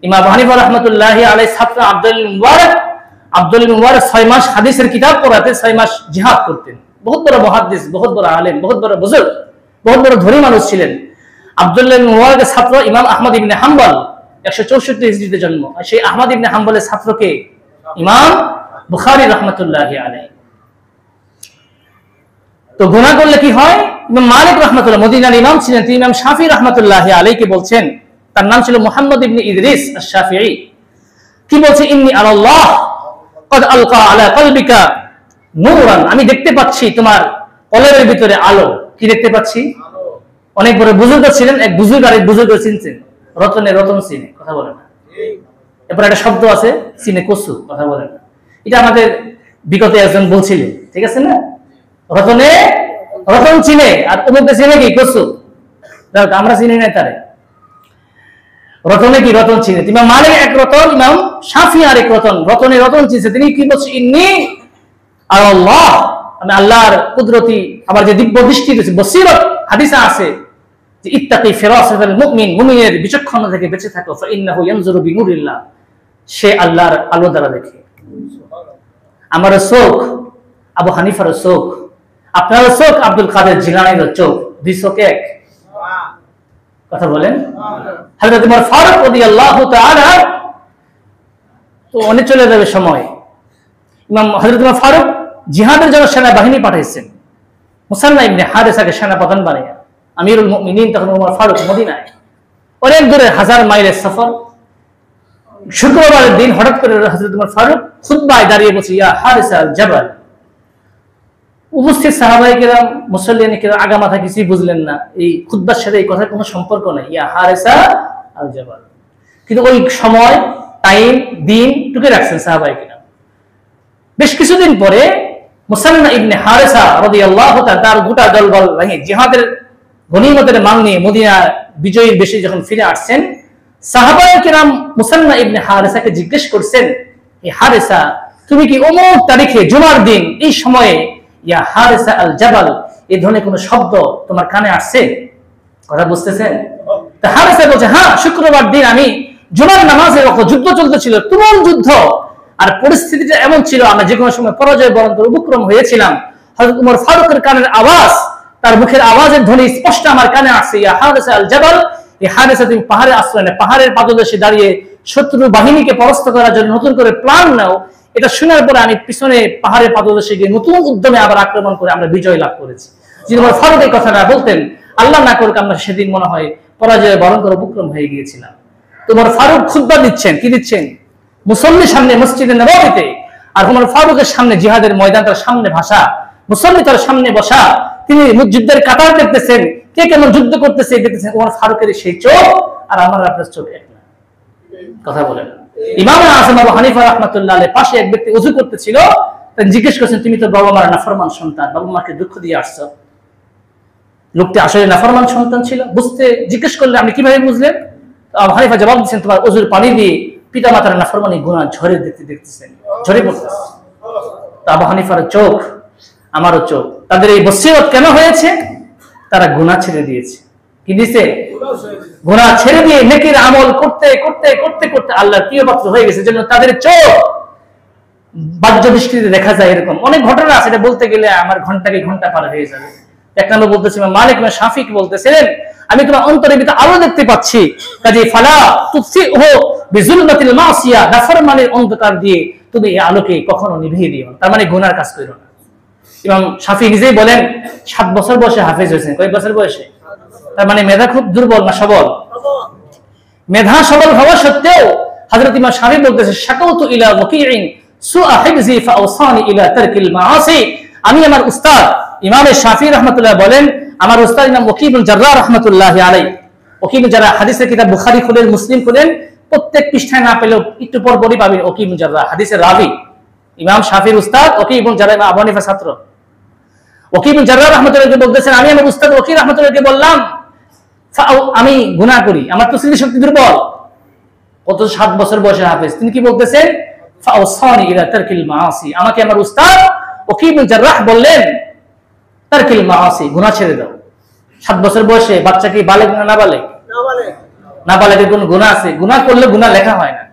Speaker 1: ইমাম আবু হানিফা রাহমাতুল্লাহি আলাইহি ছাত্র আব্দুল্লাহ মুবারক 6 মাস হাদিসের কিতাব পড়াতে, 6 মাস জিহাদ করতেন। বহুত বড় মুহাদ্দিস, বহুত বড় আলেম, বহুত বড় বুজুর্গ, বহুত বড় ধনী মানুষ ছিলেন। আব্দুল্লাহ মুবারকের ছাত্র ইমাম আহমদ ইবনে হাম্বল 164 হিজরিতে জন্ম। সেই আহমদ ইবনে হাম্বলের ছাত্রকে ইমাম বুখারী রাহমাতুল্লাহি আলাইহি। তো গুনাহ করলে কি হয়? ইমাম মালিক রাহমাতুল্লাহ মদিনার ইমাম ছিলেন, তিনি ইমাম শাফি রাহমাতুল্লাহি আলাইহি বলছেন, তার নাম ছিল মুহাম্মদ ইবনে ইদ্রিস আশ-শাফিঈ। কি বলছে? ইন্নী আল্লাহ কদ আলকা আলা কলবিকা নূরান, আমি দেখতে পাচ্ছি তোমার কলবের ভিতরে আলো। কি দেখতে পাচ্ছি? অনেক বড় বুজুর্গ ছিলেন, এক বুজুর্গ আরেক বুজুর্গ চিনছেন, রতনে রতন চিনে, কথা বলে না। এরপর একটা শব্দ আছে চিনে কসু, কথা বলে না। এটা আমাদের বিগত একজন বলছিলেন, ঠিক আছে না? রতনে রতন চিনে আর অমুকটা চিনে কি কসু। আমরা চিনি না তারে। রতনে কি রতন চিনে। ইমাম মালিক এক রতন, ইমাম শাফি আরেক রতন। রতনে রতন চিনছে। তিনি কি বলছে? ইন্নী আল্লাহ, আমি আল্লাহর কুদরতি, আবার যে দিব্য দৃষ্টি রয়েছে, বসিরত, হাদিসে আছে যে ইত্তাকি ফিরাসাতাল মুমিন, মুমিনের বিচক্ষণ থেকে বেঁচে থাকো, ফাইন্নাহু ইয়ানজুরু বিনুরিল্লাহ, সে আল্লাহর আলো দ্বারা দেখে। আমার চোখ আবু হানিফার চোখ, আপনার চোখ আব্দুল কাদের জিলানীর চোখ, দুই চোখ এক, কথা বলেন। হযরত উমর ফারুক রাদিয়াল্লাহু তাআলা, তো অনেক চলে যাবে সময়, ইমাম হযরত উমর ফারুক জিহাদের জন্য সেনাবাহিনী পাঠাইছেন। মুসান্না ইবনে হারেসাকে সেনাপ্রধান বানিয়ে আমিরুল মুমিনিন তখন উমর ফারুক মদিনায়, অনেক দূরে 1000 মাইলের সফর। শুক্রবারের দিন হঠাৎ করে হযরত উমর ফারুক খুতবায় দাঁড়িয়ে বলছে, ইয়া হারিসা আল জাবাল। উপস্থিত সাহাবায়ে কেরাম, মুসল্লিয়ানে কেরাম আগা মাথা কিছুই বুঝলেন না, এই খুতবার সাথে এই কথার কোনো সম্পর্ক নাই, ইয়া হারিসা আল জাবাল। কিন্তু ওই সময় টাইম দিন টুকে রাখছেন সাহাবায়ে কেরাম। বেশ কিছুদিন পরে মুসান্না ইবনে হারেসা রাদিয়াল্লাহু তাআলা তার গোটা দলবল নিয়ে জিহাদের গনিমতের মাল নিয়ে মদিনা বিজয়ীর বেশে যখন ফিরে আসছেন, সাহাবায়ে কেরাম মুসান্না ইবনে হারেসাকে জিজ্ঞেস করছেন, এই হারেসা, তুমি কি অমুক তারিখে জুমার দিন এই সময়ে ইয়া হারেসা আল জাবাল এই ধরনের কোন শব্দ তোমার কানে আসছে? কথা বুঝতেছেন? তা হারেসা বলছে, হ্যাঁ, শুক্রবার দিন আমি জুমার নামাজের ওপর যুদ্ধ চলতেছিল, তুমুল যুদ্ধ, আর পরিস্থিতিটা এমন ছিল আমরা যে কোনো সময় পরাজয় বরণ করে উপক্রম হয়েছিলাম। হযরত উমর ফারুকের কানের আওয়াজ, তার মুখের আওয়াজের ধ্বনি স্পষ্ট আমার কানে আসছে, ইয়া হারিসা আল জাবাল, এই হারিসা তুমি পাহাড়ে আশ্রয় নাও, পাহাড়ের পাদদেশে দাঁড়িয়ে শত্রু বাহিনীকে পরাস্ত করার জন্য নতুন করে প্ল্যান নাও। এটা শোনার পরে আমি পিছনে পাহাড়ের পাদদেশে গিয়ে নতুন উদ্যমে আবার আক্রমণ করে আমরা বিজয় লাভ করেছি। যদি উমর ফারুক এই কথাটা বলতেন, আল্লাহ না করুক আমরা সেদিন মনে হয় পরাজয় বরণ করে উপক্রম হয়ে গিয়েছিলাম। উমর ফারুক খুতবা দিচ্ছেন, কি দিচ্ছেন? মুসল্লির সামনে মসজিদে নববীতে, আর উমর ফারুকের সামনে জিহাদের ময়দান, তার সামনে ভাষা, মুসল্লি তার সামনে বসা, তিনি যুদ্ধের কাতার দেখতেছেন, কে কেমন যুদ্ধ করতেছে দেখতেছেন। উমর ফারুকের সেই চোখ আর আমার আপনার চোখ এক না, কথা বলেন। ইমাম আযম আবু হানিফা রাহমাতুল্লাহ আলাইহির পাশে এক ব্যক্তি ওযু করতেছিল, তিনি জিজ্ঞেস করেছেন, তুমি তো বাবা মার নাফরমান সন্তান, বাবা মাকে দুঃখ দিয়ে আসছো। লোকটি আসলে নাফরমান সন্তান ছিল, বুঝতে জিজ্ঞেস করলে আপনি কিভাবে বুঝলেন? আবু হানিফা জবাব দিচ্ছেন, তোমার ওযুর পানি দিয়ে পিতা মাতার নাফরমানি গুনাহ ঝরে দেখতেছেন, ঝরে পড়তেছে। আবু হানিফার চোখ, আমারও চোখ, তাদের এই বসিরত কেন হয়েছে? তারা গুনাহ ছেড়ে দিয়েছে। কি দিয়েছে? গুনাহ ছেড়ে দিয়ে নেকির আমল করতে করতে করতে করতে আল্লাহর প্রিয় পাত্র হয়ে গেছে। জন্য তাদের চোখ বাহ্য দৃষ্টিতে দেখা যায় এরকম অনেক ঘটনা আছে, এটা বলতে গেলে আমার ঘন্টাকে ঘন্টা পার হয়ে যাবে। এক নম্বর বলতেছি, মালিক ইমাম শাফিঈ বলতেছিলেন, আমি তোমার অন্তরের ভিতরে আলো দেখতে পাচ্ছি, কাজে ফালা তুফসিহু বিজুলমাতিল মাসিয়া, নাফরমানির অন্ধকার দিয়ে তুমি এই আলোকে কখনো নিভিয়ে দিও না, তার মানে গুনার কাজ করো না। ইমাম শাফিঈ নিজেই বলেন 7 বছর বয়সে হাফেজ হয়েছেন। কয় বছর বয়সে? তার মানে মেধা খুব দুর্বল না সবল? মেধা সবল হওয়া সত্ত্বেও হযরত ইমাম শাফিঈ বলতেছে, শাকাউতু ইলা ওয়াকিঈন সুআ হিফজি ফাওসানি ইলা তারকিল মাআসি। আমি আমার উস্তাদ ইমাম শাফিঈ রাহমাতুল্লাহ বলেন, আমার উস্তাদ ইমাম ওয়াকি ইবনে জাররাহ রাহমাতুল্লাহি আলাইহি, ওয়াকি ইবনে জাররাহ হাদিসের কিতাব বুখারী খুলেন, মুসলিম খুলেন, প্রত্যেক পৃষ্ঠায় না পেলেও একটু পর পরই পাবেন ওয়াকি ইবনে জাররাহ, হাদিসের রাবি, ইমাম শাফিঈর উস্তাদ ওয়াকি ইবনে জাররাহ, ইমাম আবু হানিফার ছাত্র। ওয়াকি ইবনে জাররাহ রাহমাতুল্লাহি বলতেছেন, আমি আমার উস্তাদ ওয়াকি রাহমাতুল্লাহি বললাম, আমি গুনাহ করি, আমার তো স্মৃতি শক্তি দুর্বল। কত 7 বছর বয়সে হাফেজ, তিনি কি বলতেছেন? ফাওসানি ইলা তারকিল মাআসি, আমাকে আমার উস্তাদ ওয়াকি ইবনে জাররাহ বললেন তারকিল মাআসি, গুনাহ ছেড়ে দাও। 7 বছর বয়সে বাচ্চা কি বালেগ না নাবালেগ? নাবালেগের কোন গুনাহ আছে? গুনাহ করলে গুনাহ লেখা হয় না,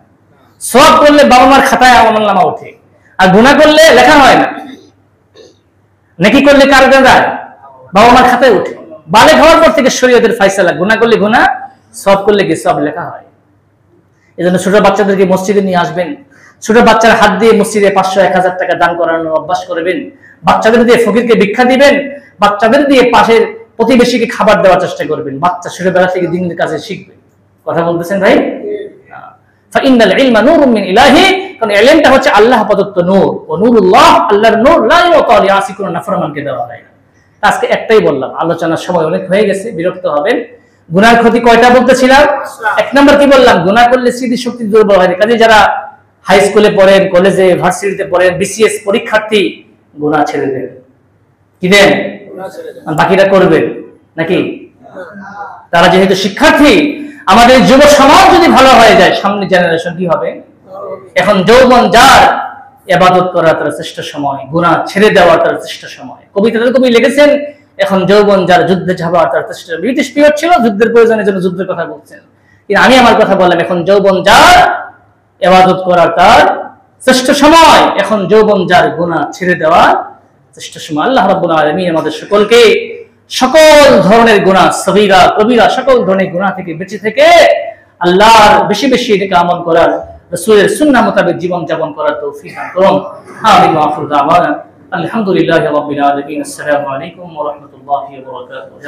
Speaker 1: সওয়াব করলে বাবা মার খাতায় আমলনামা ওঠে, আর গুনাহ করলে লেখা হয় না। নেকি করলে কার যায়? বাবা মার খাতায় ওঠে। বালেগ হওয়ার পর থেকে শরীয়তের ফয়সালা, গুনাহ করলে গুনাহ, সওয়াব করলে কি সওয়াব লেখা হয়। এজন্য ছোট বাচ্চাদেরকে মসজিদে নিয়ে আসবেন, ছোট বাচ্চার হাত দিয়ে মসজিদে 500-1000 টাকা দান করানোর অভ্যাস করবেন, বাচ্চাদের দিয়ে ফকিরকে ভিক্ষা দিবেন, বাচ্চাদের দিয়ে পাশের প্রতিবেশীকে খাবার দেওয়ার চেষ্টা করবেন। বাচ্চা ছোটবেলা থেকে দিনের কাছে শিখবে, কথা বলতেছেন ভাই? ফাইনাল ইলমা নূরুম মিন ইলাহি, কারণ ইলমটা হচ্ছে আল্লাহ প্রদত্ত নূর, ও নূরুল্লাহ, আল্লাহর নূর, লা ইউতা লিআসিকুন নাফরমানকে দেওয়া হয় না। আজকে একটাই বললাম, আলোচনার সময় অনেক হয়ে গেছে, বিরক্ত হবেন। গুনার ক্ষতি কয়টা বলতেছিলাম? এক নাম্বার কি বললাম? গুনাহ করলে স্মৃতি শক্তি দুর্বল হয়। কাজে যারা হাই স্কুলে পড়েন, কলেজে, ভার্সিটিতে পড়েন, বিসিএস পরীক্ষার্থী, গুনাহ ছেড়ে দেন। কি দেন? বাকিরা করবেন নাকি? তারা যেহেতু শিক্ষার্থী, আমাদের যুব সমাজ যদি ভালো হয়ে যায়, সামনে জেনারেশন কি হবে? এখন যৌবন যার, ইবাদত করা তার শ্রেষ্ঠ সময়, গুনাহ ছেড়ে দেওয়া তার শ্রেষ্ঠ সময়। কবিতাতে কবি লিখেছেন, এখন যৌবন যার, যুদ্ধে যাওয়া তার শ্রেষ্ঠ। ব্রিটিশ পিরিয়ড ছিল, যুদ্ধের প্রয়োজনের জন্য যুদ্ধের কথা বলছেন। কিন্তু আমি আমার কথা বললাম, এখন যৌবন যার, ইবাদত করা তার শ্রেষ্ঠ সময়, এখন যৌবন যার, গুনাহ ছেড়ে দেওয়া শ্রেষ্ঠ সময়। আল্লাহ রাব্বুল আলামিন আমাদের সকলকে সকল ধরনের গুনাহ, সগীরা কবিরা, সকল ধরনের গুনাহ থেকে বেঁচে থেকে আল্লাহর বেশি বেশি এটাকে আমল করার, রাসূলের সুন্নাহ মোতাবেক জীবন যাপন করার তৌফিক দান করুন। আমিন ওয়া আখিরু দাওয়ানা আলহামদুলিল্লাহি রাব্বিল আলামিন। আসসালামু আলাইকুম ওয়া রাহমাতুল্লাহি ওয়া বারাকাতুহু।